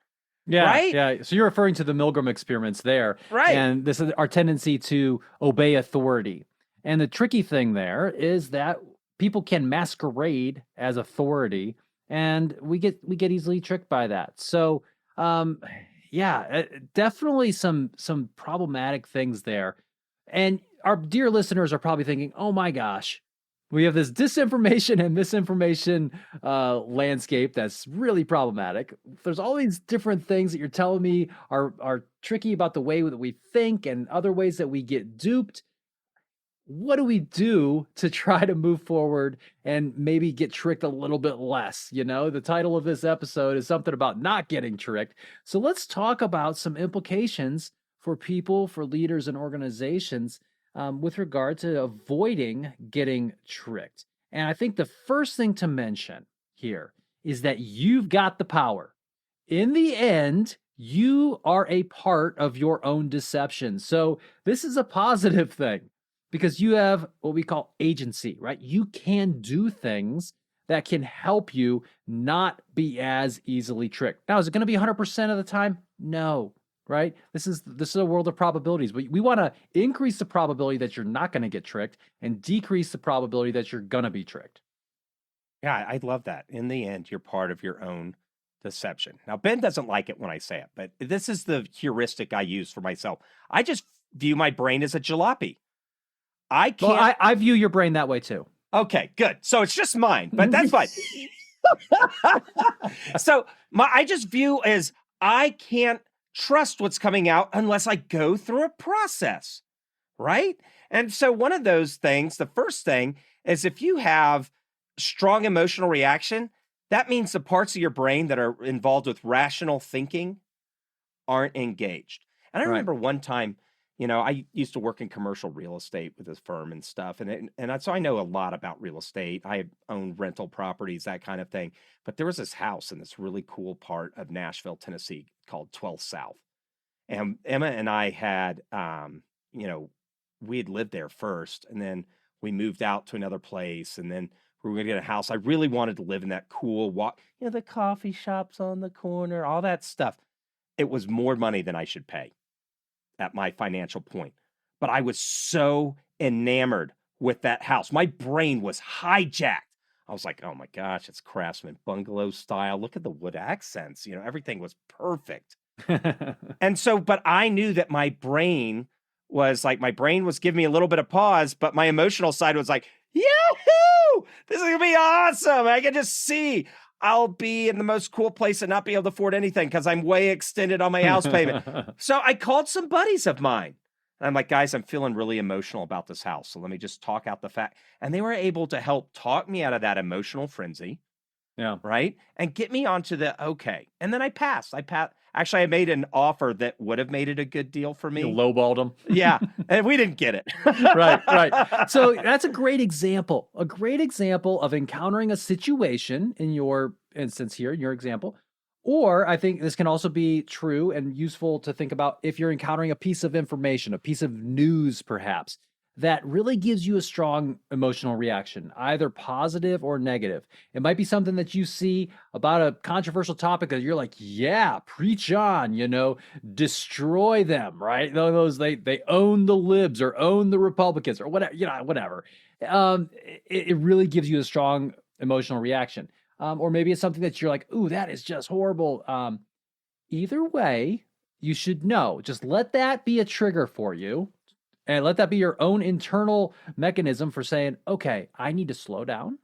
Yeah, right? yeah. So you're referring to the Milgram experiments there, Right. and this is our tendency to obey authority. And the tricky thing there is that people can masquerade as authority, and we get easily tricked by that. So, um, yeah, definitely some problematic things there. And our dear listeners are probably thinking, "Oh my gosh, we have this disinformation and misinformation landscape that's really problematic. There's all these different things that you're telling me are tricky about the way that we think and other ways that we get duped. What do we do to try to move forward and maybe get tricked a little bit less? You know, the title of this episode is something about not getting tricked. So let's talk about some implications for people, for leaders, and organizations with regard to avoiding getting tricked. And I think the first thing to mention here is that you've got the power. In the end, you are a part of your own deception. So this is a positive thing because you have what we call agency, right? You can do things that can help you not be as easily tricked. Now, is it going to be 100% of the time? No, right? This is a world of probabilities. We want to increase the probability that you're not going to get tricked and decrease the probability that you're going to be tricked. Yeah, I love that. In the end, you're part of your own deception. Now, Ben doesn't like it when I say it, but this is the heuristic I use for myself. I just view my brain as a jalopy. I Well, can't. I view your brain that way too. Okay, good. So it's just mine, but that's fine. So I just view as I can't trust what's coming out unless I go through a process, right? And so one of those things, the first thing is if you have strong emotional reaction, that means the parts of your brain that are involved with rational thinking aren't engaged. And I Right. remember one time, I used to work in commercial real estate with this firm and stuff. So I know a lot about real estate. I own rental properties, that kind of thing. But there was this house in this really cool part of Nashville, Tennessee called 12th South. And Emma and I had, we had lived there first, and then we moved out to another place, and then we were going to get a house. I really wanted to live in that cool walk, the coffee shops on the corner, all that stuff. It was more money than I should pay at my financial point. But I was so enamored with that house. My brain was hijacked. I was like, oh my gosh, it's Craftsman bungalow style. Look at the wood accents. Everything was perfect. And so, but I knew that my brain was giving me a little bit of pause, but my emotional side was like, yahoo! This is going to be awesome. I can just see I'll be in the most cool place and not be able to afford anything because I'm way extended on my house payment. So I called some buddies of mine. And I'm like, guys, I'm feeling really emotional about this house. So let me just talk out the fact. And they were able to help talk me out of that emotional frenzy. Yeah. Right. And get me onto the okay. And then I passed. Actually, I made an offer that would have made it a good deal for me. You lowballed them. Yeah. And we didn't get it. Right. So that's a great example of encountering a situation in your instance here, in your example. Or I think this can also be true and useful to think about if you're encountering a piece of information, a piece of news, perhaps, that really gives you a strong emotional reaction, either positive or negative. It might be something that you see about a controversial topic that you're like, yeah, preach on, destroy them, right? Those they own the libs or own the Republicans or whatever, whatever. It really gives you a strong emotional reaction. Or maybe it's something that you're like, ooh, that is just horrible. Either way, you should know. Just let that be a trigger for you. And let that be your own internal mechanism for saying, okay, I need to slow down.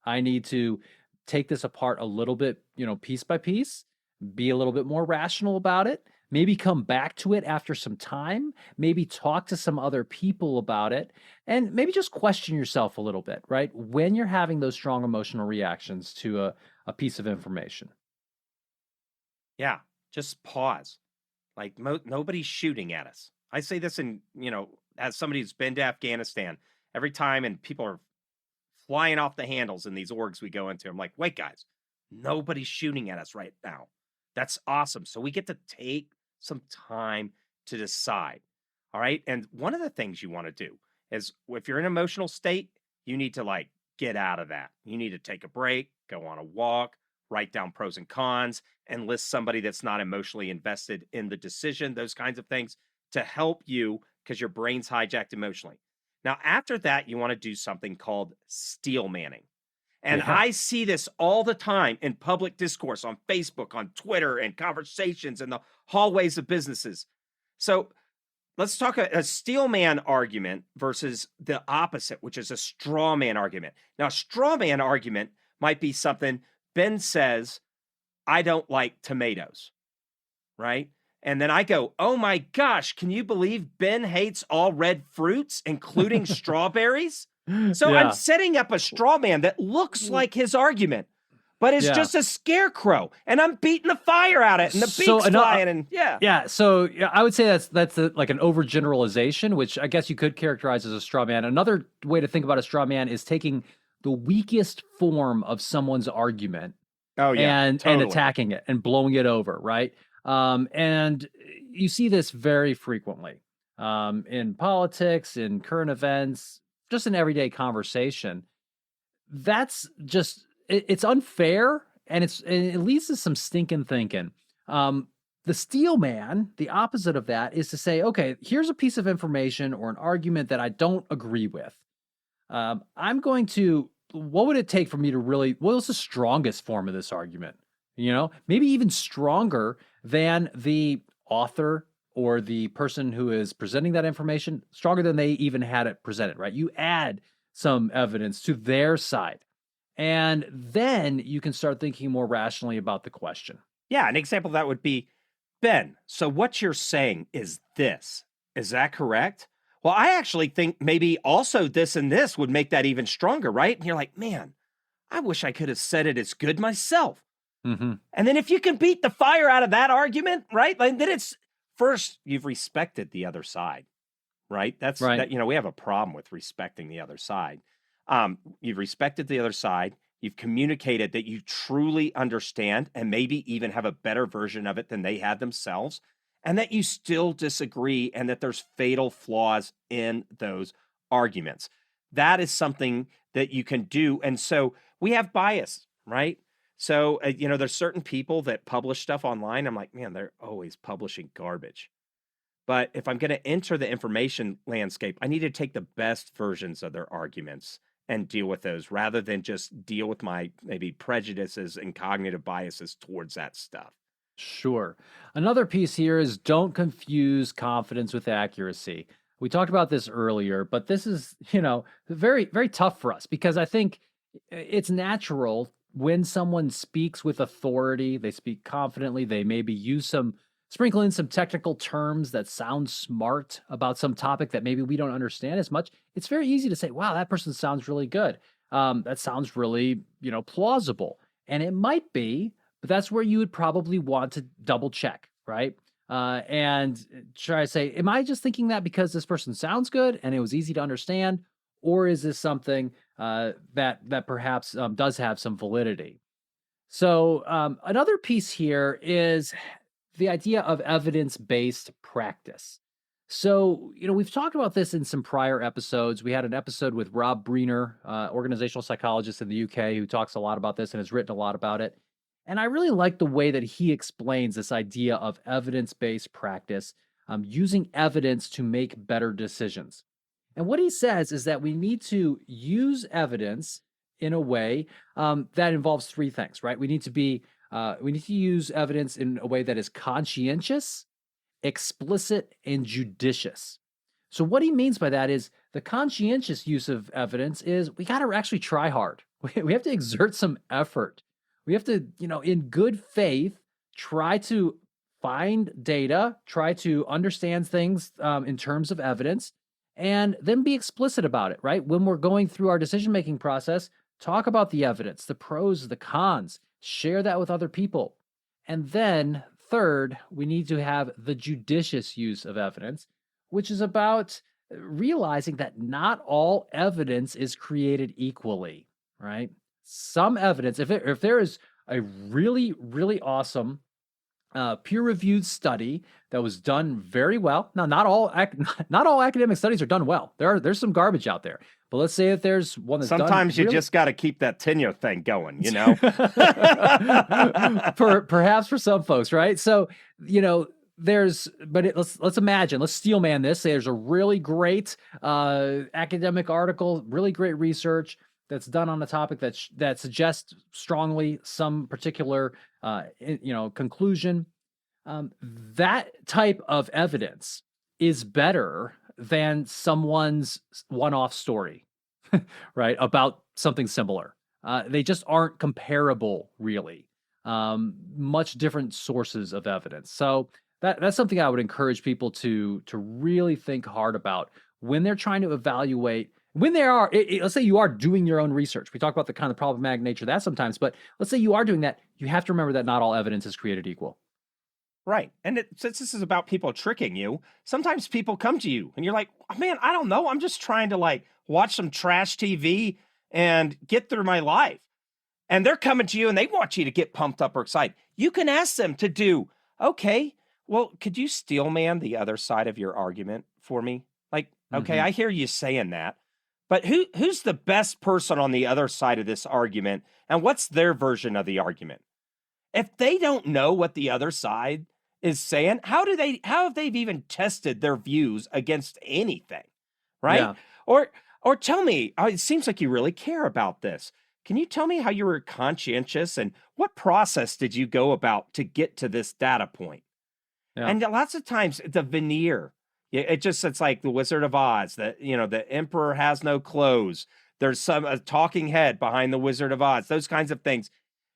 I need to take this apart a little bit, piece by piece, be a little bit more rational about it, maybe come back to it after some time, maybe talk to some other people about it, and maybe just question yourself a little bit, right? When you're having those strong emotional reactions to a piece of information. Yeah. Just pause. Like nobody's shooting at us. I say this as somebody who's been to Afghanistan every time and people are flying off the handles in these orgs we go into. I'm like, wait, guys, nobody's shooting at us right now. That's awesome. So we get to take some time to decide. All right. And one of the things you want to do is if you're in an emotional state, you need to get out of that. You need to take a break, go on a walk, write down pros and cons, and list somebody that's not emotionally invested in the decision, those kinds of things to help you because your brain's hijacked emotionally. Now, after that, you want to do something called steel manning. And Yeah. I see this all the time in public discourse on Facebook, on Twitter, and conversations in the hallways of businesses. So let's talk a steel man argument versus the opposite, which is a straw man argument. Now, a straw man argument might be something Ben says, I don't like tomatoes, right? And then I go, oh my gosh, can you believe Ben hates all red fruits, including strawberries? So I'm Yeah. setting up a straw man that looks like his argument, but it's Yeah. just a scarecrow, and I'm beating the fire out of it, and the So beak's flying, and yeah. Yeah, so yeah, I would say like an overgeneralization, which I guess you could characterize as a straw man. Another way to think about a straw man is taking the weakest form of someone's argument Oh yeah, and totally. attacking it and blowing it over, right? And you see this very frequently in politics, in current events, just in everyday conversation. That's just it's unfair, and it leads to some stinking thinking. The steel man, the opposite of that, is to say, okay, here's a piece of information or an argument that I don't agree with. I'm going to, what would it take for me to really, what was the strongest form of this argument? Maybe even stronger than the author or the person who is presenting that information, stronger than they even had it presented, right? You add some evidence to their side, and then you can start thinking more rationally about the question. Yeah, an example of that would be, Ben, so what you're saying is this. Is that correct? Well, I actually think maybe also this and this would make that even stronger, right? And you're like, man, I wish I could have said it as good myself. Mm-hmm. And then if you can beat the fire out of that argument, right? Like, then it's first, you've respected the other side, right? That's Right. that, we have a problem with respecting the other side. You've respected the other side. You've communicated that you truly understand and maybe even have a better version of it than they had themselves, and that you still disagree and that there's fatal flaws in those arguments. That is something that you can do. And so we have bias, right? So, there's certain people that publish stuff online. I'm like, man, they're always publishing garbage. But if I'm going to enter the information landscape, I need to take the best versions of their arguments and deal with those rather than just deal with my maybe prejudices and cognitive biases towards that stuff. Sure. Another piece here is don't confuse confidence with accuracy. We talked about this earlier, but this is, very, very tough for us because I think it's natural when someone speaks with authority, they speak confidently, they maybe sprinkle in some technical terms that sound smart about some topic that maybe we don't understand as much. It's very easy to say, wow, that person sounds really good. That sounds really, plausible. And it might be, but that's where you would probably want to double check, right? And try to say, am I just thinking that because this person sounds good and it was easy to understand? Or is this something that perhaps does have some validity? So another piece here is the idea of evidence-based practice. So, we've talked about this in some prior episodes. We had an episode with Rob Breener, organizational psychologist in the UK, who talks a lot about this and has written a lot about it. And I really like the way that he explains this idea of evidence-based practice, using evidence to make better decisions. And what he says is that we need to use evidence in a way that involves three things, right? We need to use evidence in a way that is conscientious, explicit, and judicious. So what he means by that is the conscientious use of evidence is we got to actually try hard. We have to exert some effort. We have to, in good faith, try to find data, try to understand things in terms of evidence, and then be explicit about it, right? When we're going through our decision-making process, talk about the evidence, the pros, the cons, share that with other people. And then third, we need to have the judicious use of evidence, which is about realizing that not all evidence is created equally, right? Some evidence, if there is a really, really awesome peer-reviewed study that was done very well. Now, not all not all academic studies are done well. There's some garbage out there. But let's say that there's one that's Sometimes you really... just got to keep that tenure thing going, you know? Perhaps for some folks, right? So, let's imagine, let's steelman this. Say there's a really great academic article, really great research that's done on a topic that suggests strongly some particular, conclusion. That type of evidence is better than someone's one-off story, right, about something similar. They just aren't comparable, really. Much different sources of evidence. So that's something I would encourage people to really think hard about when they're trying to evaluate. When they are, let's say you are doing your own research. We talk about the kind of problematic nature of that sometimes, but let's say you are doing that. You have to remember that not all evidence is created equal. Right. And since this is about people tricking you, sometimes people come to you and you're like, oh, man, I don't know. I'm just trying to watch some trash TV and get through my life. And they're coming to you and they want you to get pumped up or excited. You can ask them to do, okay, well, could you steelman the other side of your argument for me? Okay, I hear you saying that, but who's the best person on the other side of this argument? And what's their version of the argument? If they don't know what the other side is saying, how have they even tested their views against anything, right? Yeah. Or tell me, it seems like you really care about this. Can you tell me how you were conscientious and what process did you go about to get to this data point? Yeah. And lots of times the veneer, it's like the Wizard of Oz, that, the emperor has no clothes. There's a talking head behind the Wizard of Oz, those kinds of things.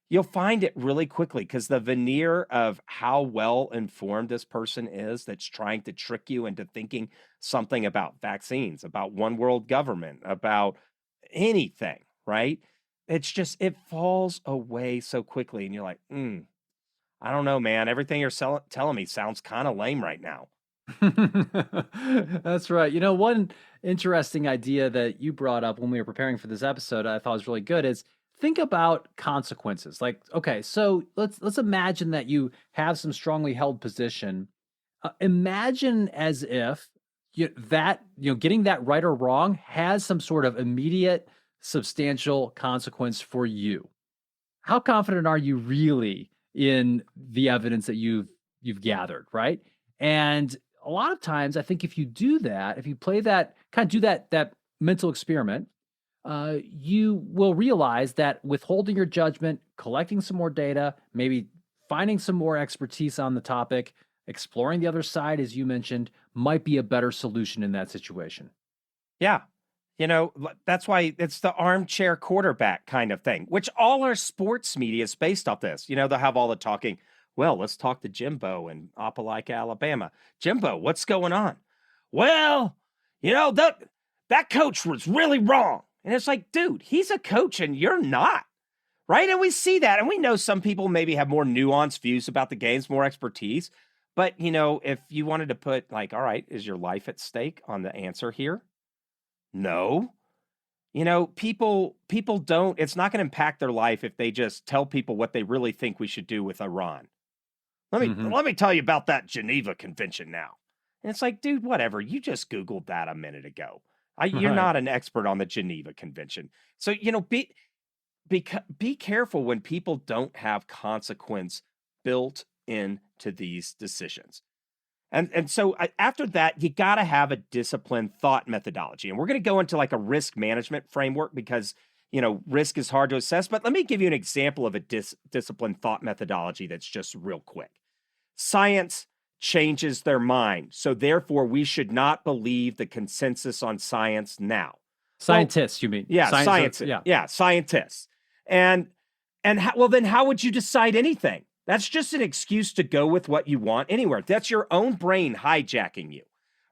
You'll find it really quickly because the veneer of how well informed this person is that's trying to trick you into thinking something about vaccines, about one world government, about anything, right? It falls away so quickly. And you're like, I don't know, man. Everything you're telling me sounds kind of lame right now. That's right. One interesting idea that you brought up when we were preparing for this episode, I thought was really good, is think about consequences. Okay, so let's imagine that you have some strongly held position. Imagine as if getting that right or wrong has some sort of immediate, substantial consequence for you. How confident are you really in the evidence that you've gathered, right? And a lot of times, I think if you do that, if you play that, kind of do that mental experiment, you will realize that withholding your judgment, collecting some more data, maybe finding some more expertise on the topic, exploring the other side, as you mentioned, might be a better solution in that situation. Yeah. That's why it's the armchair quarterback kind of thing, which all our sports media is based off this. They'll have all the talking. Well, let's talk to Jimbo in Opelika, Alabama. Jimbo, what's going on? Well, that coach was really wrong. And it's like, dude, he's a coach and you're not, right? And we see that. And we know some people maybe have more nuanced views about the games, more expertise. But, if you wanted to put all right, is your life at stake on the answer here? No. People don't, it's not going to impact their life if they just tell people what they really think we should do with Iran. Let me tell you about that Geneva Convention now. And it's like, dude, whatever. You just Googled that a minute ago. You're not an expert on the Geneva Convention. So, be careful when people don't have consequence built into these decisions. And so after that, you got to have a disciplined thought methodology. And we're going to go into a risk management framework because, risk is hard to assess. But let me give you an example of a disciplined thought methodology that's just real quick. Science changes their mind. So therefore, we should not believe the consensus on science now. Scientists, you mean? Yeah, science. Yeah, scientists. And then how would you decide anything? That's just an excuse to go with what you want anywhere. That's your own brain hijacking you,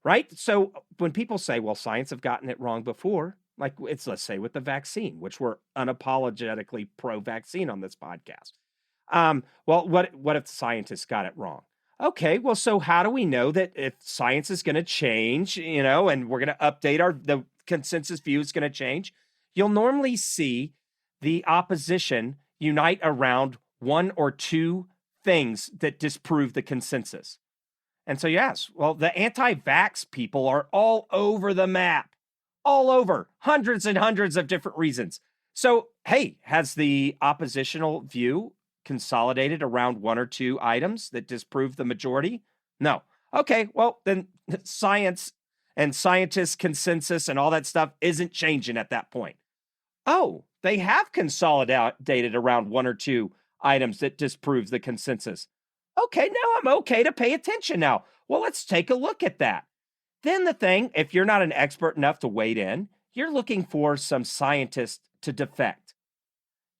right? So when people say, well, science have gotten it wrong before, let's say with the vaccine, which we're unapologetically pro-vaccine on this podcast. Well, what if scientists got it wrong? Okay, well, so how do we know that if science is going to change, and we're going to update the consensus view is going to change? You'll normally see the opposition unite around one or two things that disprove the consensus. And so, yes, well, the anti-vax people are all over the map, all over, hundreds and hundreds of different reasons. So, hey, has the oppositional view consolidated around one or two items that disprove the majority? No. Okay, well, then science and scientists' consensus and all that stuff isn't changing at that point. Oh, they have consolidated around one or two items that disproves the consensus. Okay, now I'm okay to pay attention now. Well, let's take a look at that. Then the thing, if you're not an expert enough to wade in, you're looking for some scientists to defect.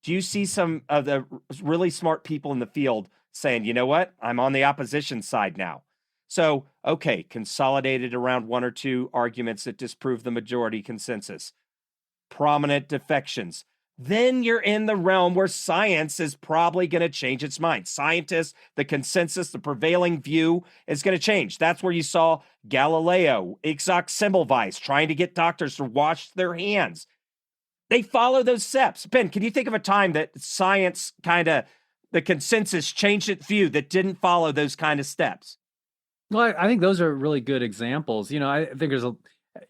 Do you see some of the really smart people in the field saying, you know what, I'm on the opposition side now? So, okay, consolidated around one or two arguments that disprove the majority consensus. Prominent defections. Then you're in the realm where science is probably going to change its mind. Scientists, the consensus, the prevailing view is going to change. That's where you saw Galileo, Isaac Semmelweis trying to get doctors to wash their hands. They follow those steps. Ben, can you think of a time that science the consensus changed its view that didn't follow those kind of steps? Well, I think those are really good examples. I think there's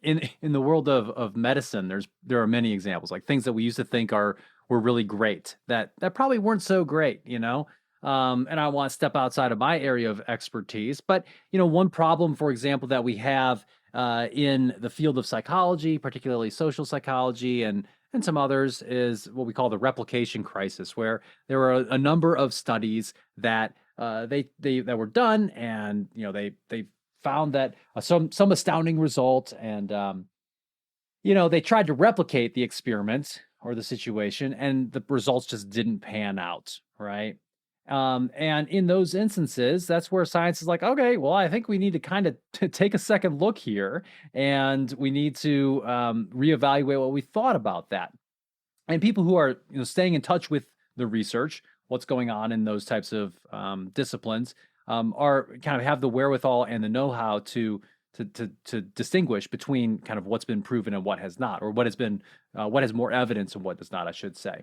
in the world of medicine, there are many examples, like things that we used to think were really great that probably weren't so great, and I want to step outside of my area of expertise. But one problem, for example, that we have in the field of psychology, particularly social psychology and some others, is what we call the replication crisis, where there were a number of studies that that were done, and they found that some astounding result, and they tried to replicate the experiment or the situation, and the results just didn't pan out, right? And in those instances, that's where science is like, okay, well, I think we need to kind of take a second look here, and we need to reevaluate what we thought about that. And people who are staying in touch with the research, what's going on in those types of disciplines, are kind of have the wherewithal and the know-how to distinguish between kind of what's been proven and what has not, or what has more evidence and what does not, I should say.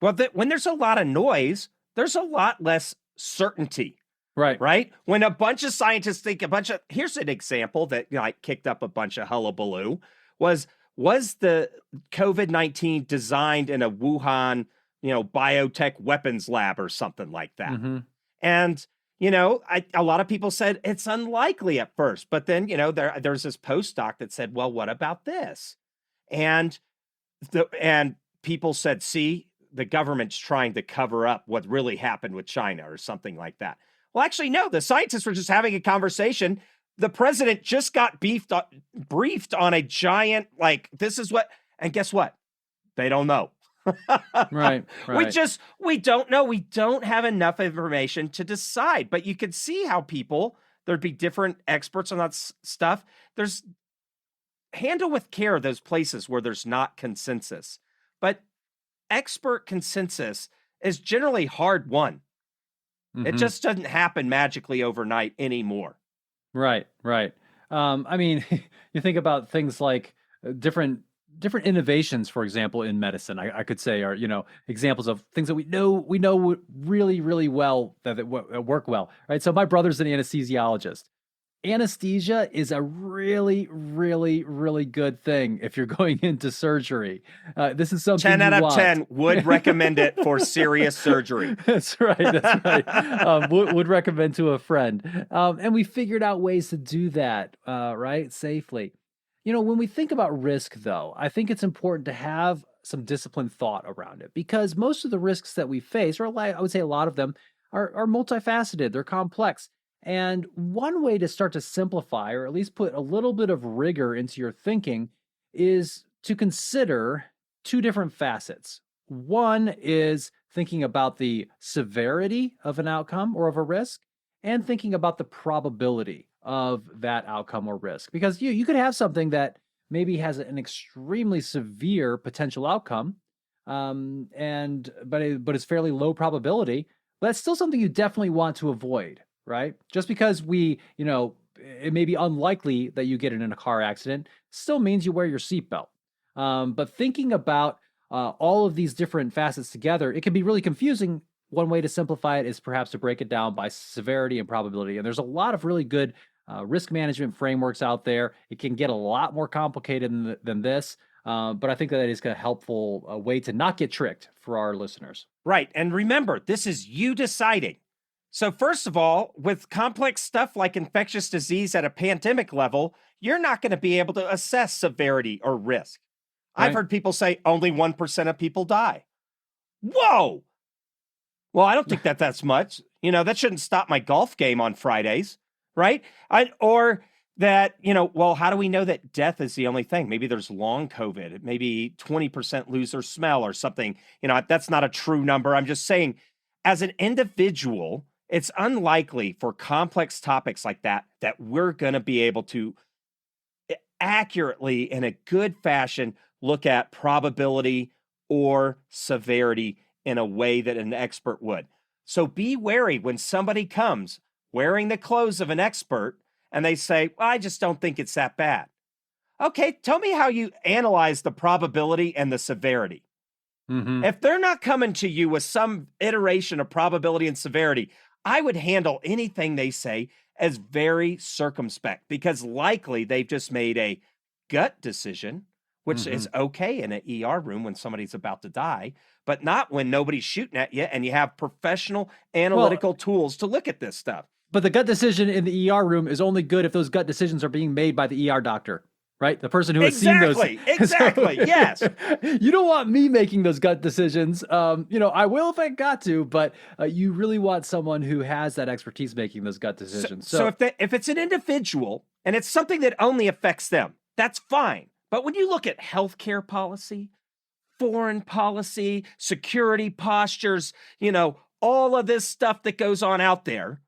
Well, when there's a lot of noise, there's a lot less certainty. Right? When a bunch of scientists think here's an example that kicked up a bunch of hullabaloo, was the COVID-19 designed in a Wuhan, biotech weapons lab or something like that? Mm-hmm. And a lot of people said it's unlikely at first, but then, there's this postdoc that said, well, what about this? And people said, see, the government's trying to cover up what really happened with China or something like that. Well, actually, no, the scientists were just having a conversation. The president just got briefed on a giant, this is what, and guess what? They don't know. Right. We don't know. We don't have enough information to decide. But you could see how there'd be different experts on that stuff. Handle with care those places where there's not consensus. But expert consensus is generally hard won. Mm-hmm. It just doesn't happen magically overnight anymore. Right. I mean, you think about things like different innovations, for example, in medicine, I could say are, examples of things that we know really, really well that work well, right? So my brother's an anesthesiologist. Anesthesia is a really, really, really good thing if you're going into surgery. This is something 10 out of 10 would recommend it for serious surgery. That's right. Would recommend to a friend. And we figured out ways to do that, right, safely. When we think about risk, though, I think it's important to have some disciplined thought around it, because most of the risks that we face, or I would say a lot of them, are multifaceted. They're complex. And one way to start to simplify, or at least put a little bit of rigor into your thinking, is to consider two different facets. One is thinking about the severity of an outcome or of a risk, and thinking about the probability of that outcome or risk. Because you could have something that maybe has an extremely severe potential outcome, but it's fairly low probability. But that's still something you definitely want to avoid, right? Just because it may be unlikely that you get in a car accident, still means you wear your seatbelt. But thinking about all of these different facets together, it can be really confusing one way to simplify it is perhaps to break it down by severity and probability. And there's a lot of really good risk management frameworks out there. It can get a lot more complicated than this, but I think that is a helpful way to not get tricked for our listeners. Right. And remember, this is you deciding. So first of all, with complex stuff like infectious disease at a pandemic level, you're not going to be able to assess severity or risk. Right. I've heard people say only 1% of people die. Whoa. Well, I don't think that's much. That shouldn't stop my golf game on Fridays, right? Or that, well, how do we know that death is the only thing? Maybe there's long COVID, maybe 20% lose their smell or something. That's not a true number. I'm just saying, as an individual, it's unlikely for complex topics like that we're going to be able to accurately, in a good fashion, look at probability or severity in a way that an expert would. So be wary when somebody comes wearing the clothes of an expert and they say, well, I just don't think it's that bad. Okay, tell me how you analyze the probability and the severity. Mm-hmm. If they're not coming to you with some iteration of probability and severity, I would handle anything they say as very circumspect, because likely they've just made a gut decision, which is okay in an ER room when somebody's about to die, but not when nobody's shooting at you and you have professional analytical tools to look at this stuff. But the gut decision in the ER room is only good if those gut decisions are being made by the ER doctor, right? The person who has seen those. Exactly. Yes. You don't want me making those gut decisions. I will if I got to, but you really want someone who has that expertise making those gut decisions. So if it's an individual and it's something that only affects them, that's fine. But when you look at healthcare policy, foreign policy, security postures, all of this stuff that goes on out there,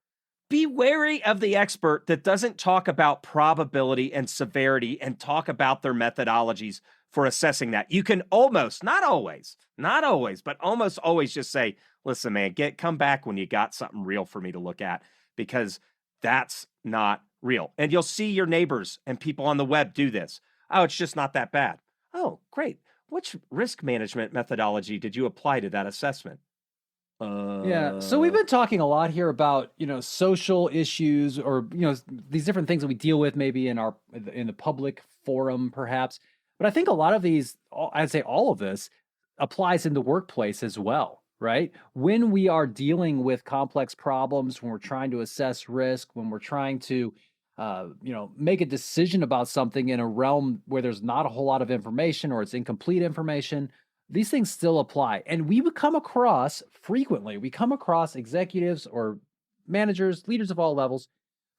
be wary of the expert that doesn't talk about probability and severity and talk about their methodologies for assessing that. You can almost, not always, but almost always just say, listen, man, come back when you got something real for me to look at, because that's not real. And you'll see your neighbors and people on the web do this. Oh, it's just not that bad. Oh, great. Which risk management methodology did you apply to that assessment? Yeah. So we've been talking a lot here about, social issues or, these different things that we deal with maybe in the public forum, perhaps. But I think a lot of these, I'd say all of this applies in the workplace as well, right? When we are dealing with complex problems, when we're trying to assess risk, when we're trying to, make a decision about something in a realm where there's not a whole lot of information or it's incomplete information, these things still apply. And we would come across executives or managers, leaders of all levels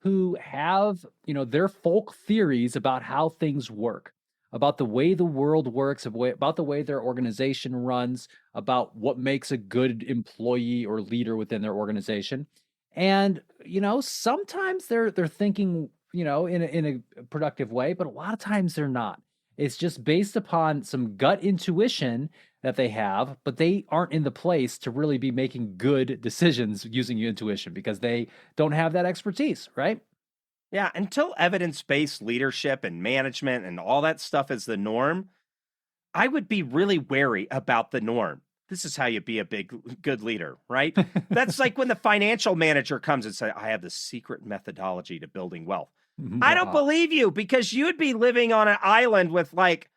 who have, their folk theories about how things work, about the way the world works, about the way their organization runs, about what makes a good employee or leader within their organization. And, sometimes they're thinking, in a productive way, but a lot of times they're not. It's just based upon some gut intuition that they have, but they aren't in the place to really be making good decisions using intuition because they don't have that expertise, right? Yeah, until evidence-based leadership and management and all that stuff is the norm, I would be really wary about the norm. This is how you be a good leader, right? That's like when the financial manager comes and says, I have the secret methodology to building wealth. I don't believe you, because you'd be living on an island with like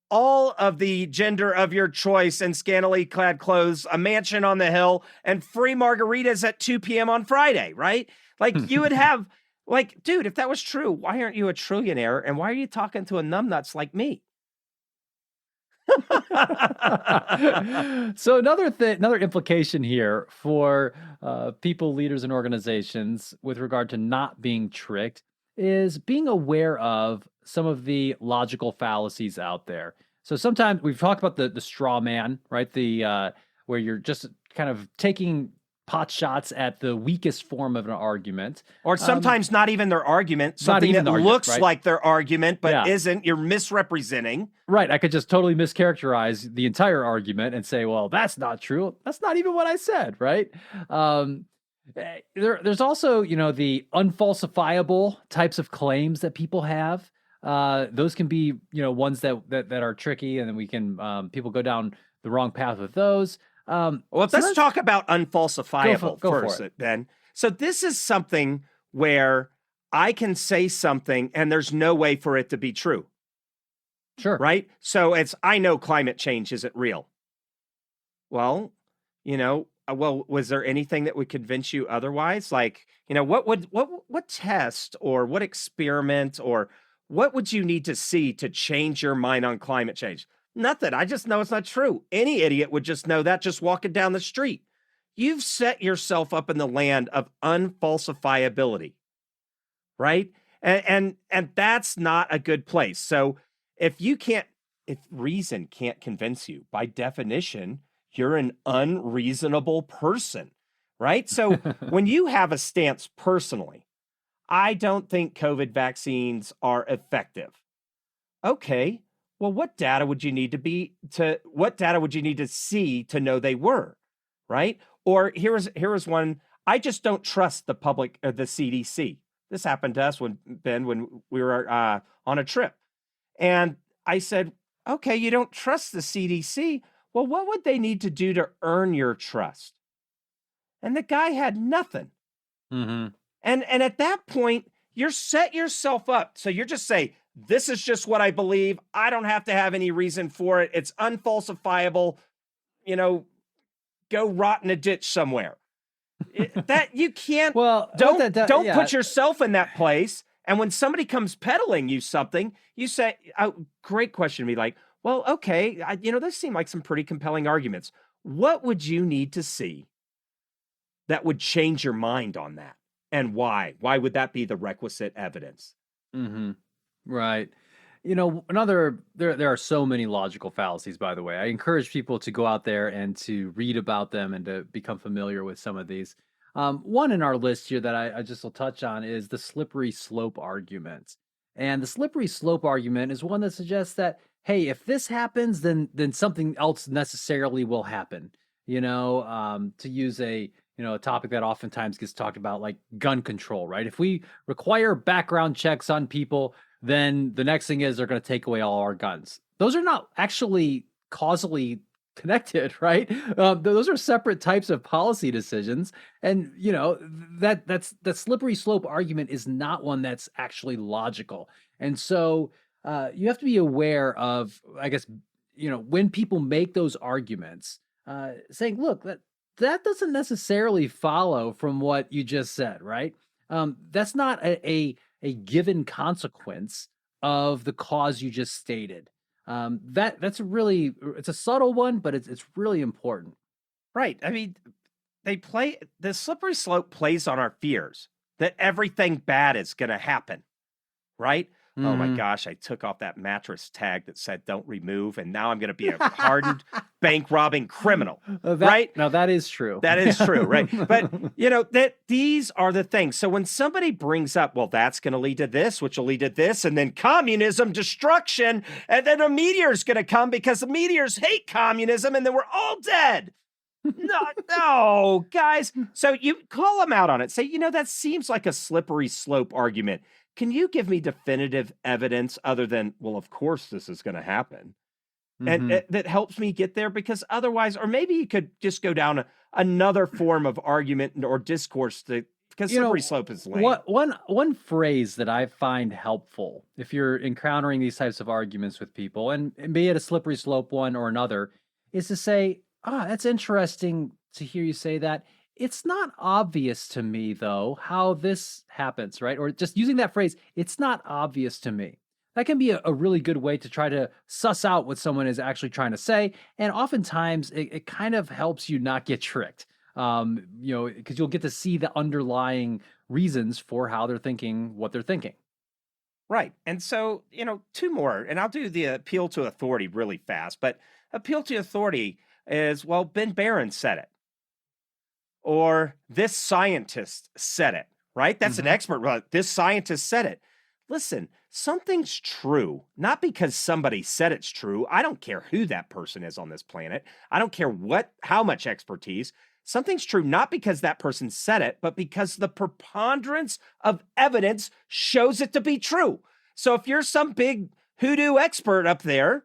all of the gender of your choice and scantily clad clothes, a mansion on the hill, and free margaritas at 2 p.m. on Friday, right? Like you would have, like, dude, if that was true, why aren't you a trillionaire? And why are you talking to a numbnuts like me? So another implication here for people, leaders, and organizations with regard to not being tricked is being aware of some of the logical fallacies out there. So sometimes we've talked about the straw man, right? The where you're just kind of taking pot shots at the weakest form of an argument. Or sometimes not even their argument, something that looks like their argument, but isn't. You're misrepresenting. Right. I could just totally mischaracterize the entire argument and say, well, that's not true. That's not even what I said, right? There's also, the unfalsifiable types of claims that people have. Those can be, ones that are tricky, and then we can people go down the wrong path with those. Well, So let's talk about unfalsifiable go for first, it. then. So this is something where I can say something and there's no way for it to be true, Sure. right? So I know climate change isn't real. Well, was there anything that would convince you otherwise? Like, what test or what experiment or what would you need to see to change your mind on climate change? Nothing. I just know it's not true. Any idiot would just know that just walking down the street. You've set yourself up in the land of unfalsifiability, right? And that's not a good place. So if reason can't convince you, by definition, you're an unreasonable person, right? So when you have a stance personally, I don't think COVID vaccines are effective. Okay, well, what data would you need to see to know they were, right? Or here is one. I just don't trust the public, the CDC. This happened to us when we were on a trip, and I said, okay, you don't trust the CDC. Well, what would they need to do to earn your trust? And the guy had nothing. Mm-hmm. And at that point, you're set yourself up. So you're just saying, this is just what I believe. I don't have to have any reason for it. It's unfalsifiable. Go rot in a ditch somewhere. That you can't. Well, don't put yourself in that place. And when somebody comes peddling you something, you say, oh, great question to me. Like, well, okay, those seem like some pretty compelling arguments. What would you need to see that would change your mind on that? And why? Why would that be the requisite evidence? Mm-hmm. Right. There are so many logical fallacies, by the way. I encourage people to go out there and to read about them and to become familiar with some of these. One in our list here that I just will touch on is the slippery slope argument. And the slippery slope argument is one that suggests that, hey, if this happens, then something else necessarily will happen. To use a topic that oftentimes gets talked about, like gun control, right? If we require background checks on people, then the next thing is they're going to take away all our guns. Those are not actually causally connected, right? Those are separate types of policy decisions. And, that slippery slope argument is not one that's actually logical. And so you have to be aware of, I guess, when people make those arguments, saying, look, that doesn't necessarily follow from what you just said, right? That's not a given consequence of the cause you just stated. It's a subtle one, but it's really important. Right. I mean, the slippery slope plays on our fears that everything bad is going to happen, right? Mm-hmm. Oh my gosh, I took off that mattress tag that said don't remove, and now I'm going to be a hardened bank robbing criminal, right? No, that is true. That is true, right? But, that these are the things. So when somebody brings up, well, that's going to lead to this, which will lead to this, and then communism, destruction, and then a meteor is going to come because the meteors hate communism, and then we're all dead. No, guys. So you call them out on it. Say, that seems like a slippery slope argument. Can you give me definitive evidence other than, well, of course this is going to happen? Mm-hmm. And that helps me get there, because otherwise, or maybe you could just go down another form of argument or discourse because slippery slope is lame. One phrase that I find helpful if you're encountering these types of arguments with people, and be it a slippery slope one or another, is to say, that's interesting to hear you say that. It's not obvious to me, though, how this happens, right? Or just using that phrase, it's not obvious to me. That can be a really good way to try to suss out what someone is actually trying to say. And oftentimes it kind of helps you not get tricked, because you'll get to see the underlying reasons for how they're thinking what they're thinking. Right. And so, two more, and I'll do the appeal to authority really fast, but appeal to authority is, well, Ben Barron said it. Or this scientist said it, right? That's an expert. Right? This scientist said it. Listen, something's true, not because somebody said it's true. I don't care who that person is on this planet. I don't care how much expertise. Something's true, not because that person said it, but because the preponderance of evidence shows it to be true. So if you're some big hoodoo expert up there,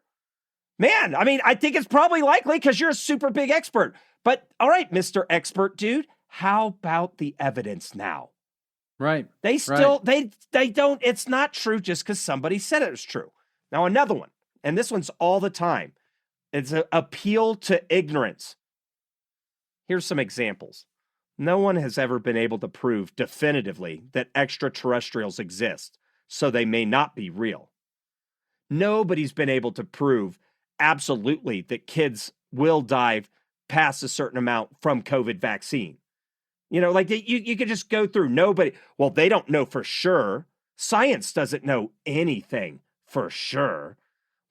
man, I mean, I think it's probably likely because you're a super big expert. But all right, Mr. Expert Dude, how about the evidence now? Right. They still, they don't, it's not true just because somebody said it was true. Now, another one, and this one's all the time. It's an appeal to ignorance. Here's some examples. No one has ever been able to prove definitively that extraterrestrials exist, so they may not be real. Nobody's been able to prove absolutely that kids will die past a certain amount from COVID vaccine. You know, like you could just go through nobody. Well, they don't know for sure. Science doesn't know anything for sure.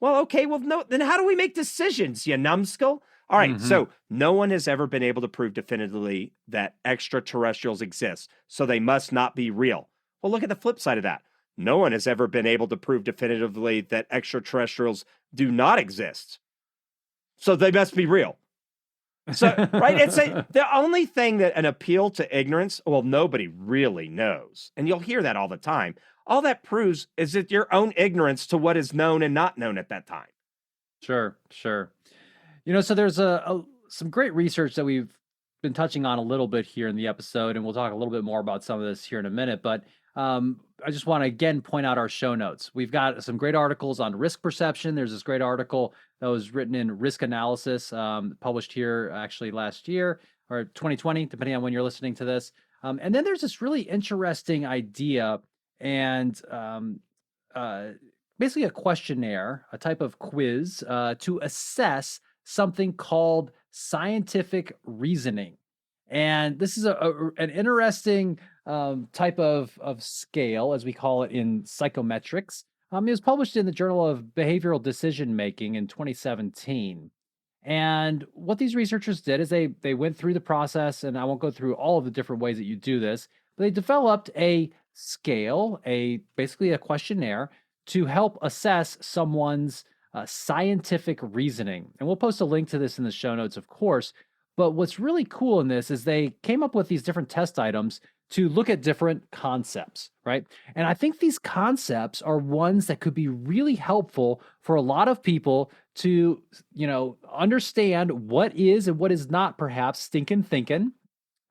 Well, okay, well, no, then how do we make decisions, you numbskull? All right, so no one has ever been able to prove definitively that extraterrestrials exist, so they must not be real. Well, look at the flip side of that. No one has ever been able to prove definitively that extraterrestrials do not exist, so they must be real. So, right, it's the only thing that an appeal to ignorance, well, nobody really knows. And you'll hear that all the time. All that proves is that your own ignorance to what is known and not known at that time. Sure. You know, so there's some great research that we've been touching on a little bit here in the episode, and we'll talk a little bit more about some of this here in a minute. But I just want to again point out our show notes. We've got some great articles on risk perception. There's this great article that was written in Risk Analysis, published here actually last year or 2020, depending on when you're listening to this. And then there's this really interesting idea and basically a questionnaire, a type of quiz to assess something called scientific reasoning. And this is an interesting type of scale, as we call it in psychometrics. It was published in the Journal of Behavioral Decision Making in 2017. And what these researchers did is they went through the process, and I won't go through all of the different ways that you do this, but they developed a scale, basically a questionnaire to help assess someone's scientific reasoning. And we'll post a link to this in the show notes, of course. But what's really cool in this is they came up with these different test items to look at different concepts, right? And I think these concepts are ones that could be really helpful for a lot of people to, understand what is and what is not perhaps stinking thinking,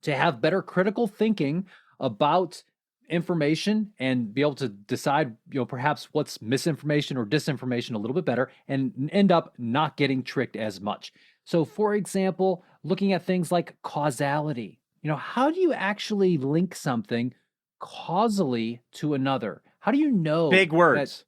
to have better critical thinking about information and be able to decide, perhaps what's misinformation or disinformation a little bit better and end up not getting tricked as much. So, for example, looking at things like causality. How do you actually link something causally to another? How do you know? Big words.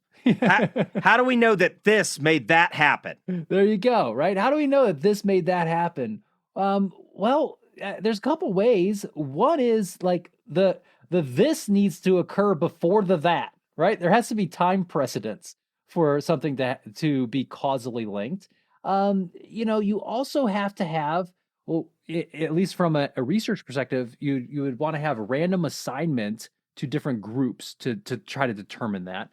How do we know that this made that happen? There you go, right? How do we know that this made that happen? There's a couple ways. One is like the this needs to occur before the that, right? There has to be time precedence for something to be causally linked. You also have to have, at least from a research perspective, you would want to have a random assignment to different groups to try to determine that.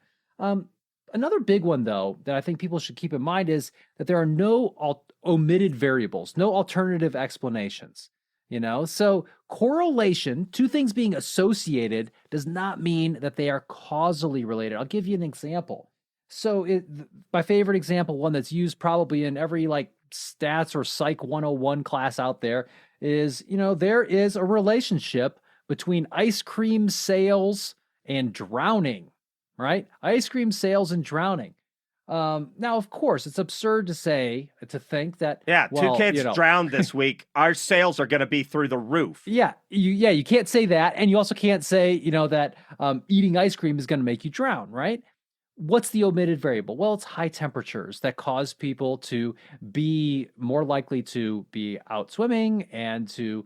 Another big one, though, that I think people should keep in mind is that there are no omitted variables, no alternative explanations. So correlation, two things being associated, does not mean that they are causally related. I'll give you an example. So my favorite example, one that's used probably in every stats or psych 101 class out there is, there is a relationship between ice cream sales and drowning, right? Ice cream sales and drowning. Now, of course, it's absurd to think that. Yeah, two kids drowned this week. Our sales are going to be through the roof. Yeah, you can't say that. And you also can't say, that eating ice cream is going to make you drown, right? What's the omitted variable? Well, it's high temperatures that cause people to be more likely to be out swimming and to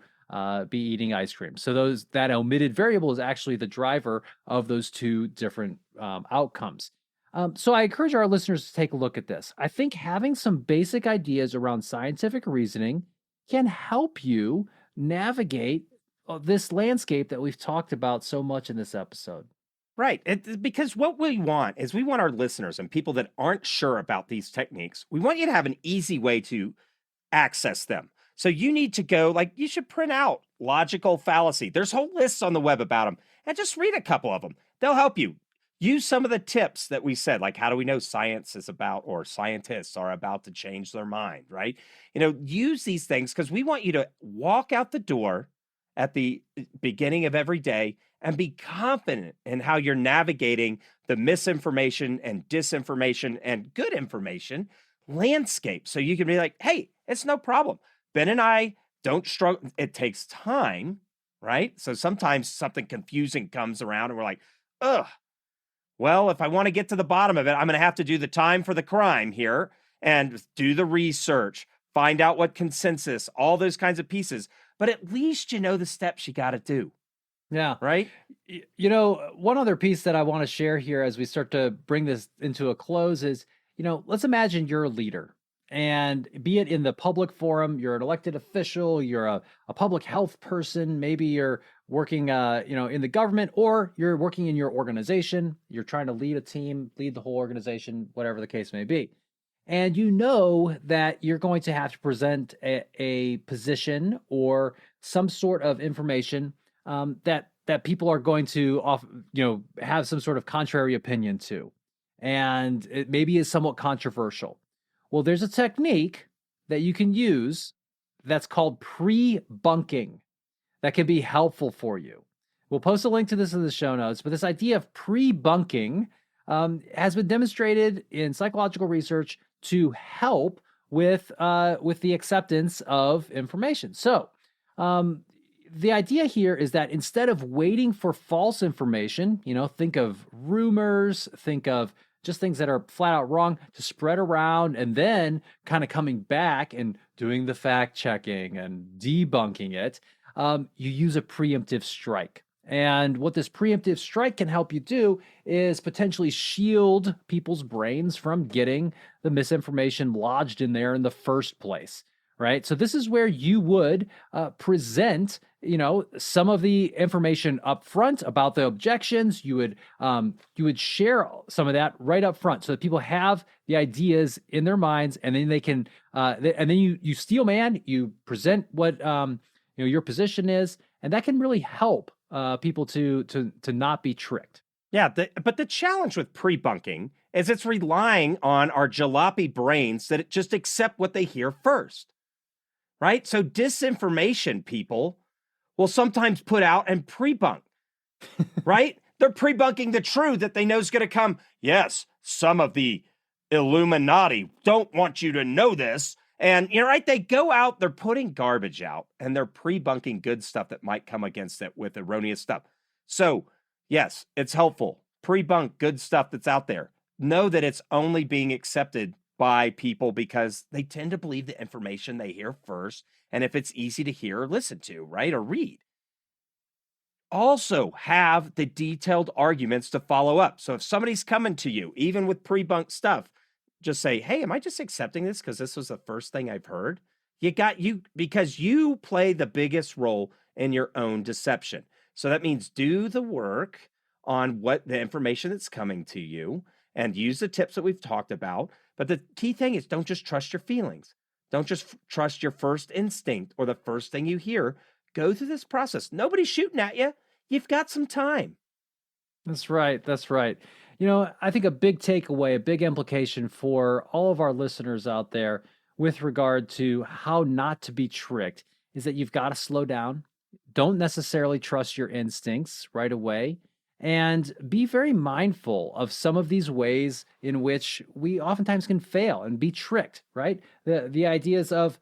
be eating ice cream. So that omitted variable is actually the driver of those two different outcomes. So I encourage our listeners to take a look at this. I think having some basic ideas around scientific reasoning can help you navigate this landscape that we've talked about so much in this episode. Right. Because what we want is we want our listeners and people that aren't sure about these techniques, we want you to have an easy way to access them. So you need to go, you should print out logical fallacy. There's whole lists on the web about them and just read a couple of them. They'll help you. use some of the tips that we said, like how do we know science is about or scientists are about to change their mind, right? Use these things because we want you to walk out the door at the beginning of every day and be confident in how you're navigating the misinformation and disinformation and good information landscape. So you can be like, hey, it's no problem. Ben and I don't struggle. It takes time, right? So sometimes something confusing comes around and we're like, ugh, well, if I want to get to the bottom of it, I'm going to have to do the time for the crime here and do the research, find out what consensus, all those kinds of pieces. But at least you know the steps you got to do. Yeah. Right? One other piece that I want to share here as we start to bring this into a close is, let's imagine you're a leader, and be it in the public forum, you're an elected official, you're a public health person, maybe you're working, in the government, or you're working in your organization, you're trying to lead a team, lead the whole organization, whatever the case may be. And you know that you're going to have to present a position or some sort of information that people are going to have some sort of contrary opinion to, and it maybe is somewhat controversial. Well, there's a technique that you can use that's called pre-bunking that can be helpful for you. We'll post a link to this in the show notes, but this idea of pre-bunking has been demonstrated in psychological research to help with the acceptance of information. So, the idea here is that instead of waiting for false information, think of rumors, think of just things that are flat out wrong to spread around, and then kind of coming back and doing the fact checking and debunking it, you use a preemptive strike. And what this preemptive strike can help you do is potentially shield people's brains from getting the misinformation lodged in there in the first place, right? So this is where you would present, some of the information up front about the objections. You would share some of that right up front so that people have the ideas in their minds, and then they can, and then you steel man, you present what your position is, and that can really help people to not be tricked. Yeah, but the challenge with pre-bunking is it's relying on our jalopy brains that just accept what they hear first, right? So disinformation people will sometimes put out and pre-bunk, right? They're pre-bunking the truth that they know is going to come. Yes, some of the Illuminati don't want you to know this. And, right, they go out, they're putting garbage out, and they're pre-bunking good stuff that might come against it with erroneous stuff. So, yes, it's helpful. Pre-bunk good stuff that's out there. Know that it's only being accepted by people because they tend to believe the information they hear first, and if it's easy to hear or listen to, right, or read. Also have the detailed arguments to follow up. So if somebody's coming to you, even with pre-bunk stuff, just say, hey, am I just accepting this because this was the first thing I've heard? Because you play the biggest role in your own deception. So that means do the work on what the information that's coming to you and use the tips that we've talked about. But the key thing is don't just trust your feelings. Don't just trust your first instinct or the first thing you hear. Go through this process. Nobody's shooting at you. You've got some time. That's right. That's right. I think a big takeaway, a big implication for all of our listeners out there with regard to how not to be tricked is that you've got to slow down. Don't necessarily trust your instincts right away, and be very mindful of some of these ways in which we oftentimes can fail and be tricked, right? The ideas of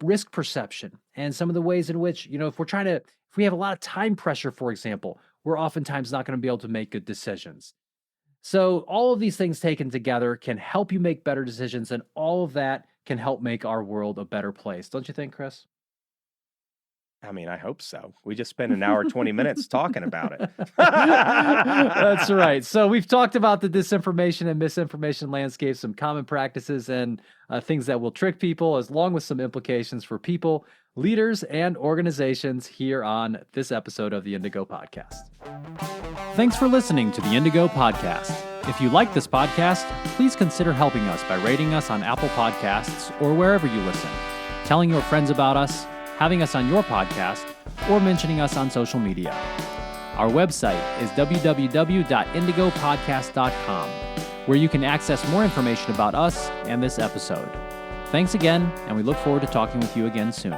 risk perception and some of the ways in which, if we have a lot of time pressure, for example, we're oftentimes not going to be able to make good decisions. So all of these things taken together can help you make better decisions, and all of that can help make our world a better place. Don't you think, Chris? I mean, I hope so. We just spent an hour, 20 minutes talking about it. That's right. So we've talked about the disinformation and misinformation landscape, some common practices and things that will trick people, as long with some implications for people, leaders, and organizations here on this episode of the Indigo Podcast. Thanks for listening to the Indigo Podcast. If you like this podcast, please consider helping us by rating us on Apple Podcasts or wherever you listen, telling your friends about us, having us on your podcast, or mentioning us on social media. Our website is www.indigopodcast.com, where you can access more information about us and this episode. Thanks again, and we look forward to talking with you again soon.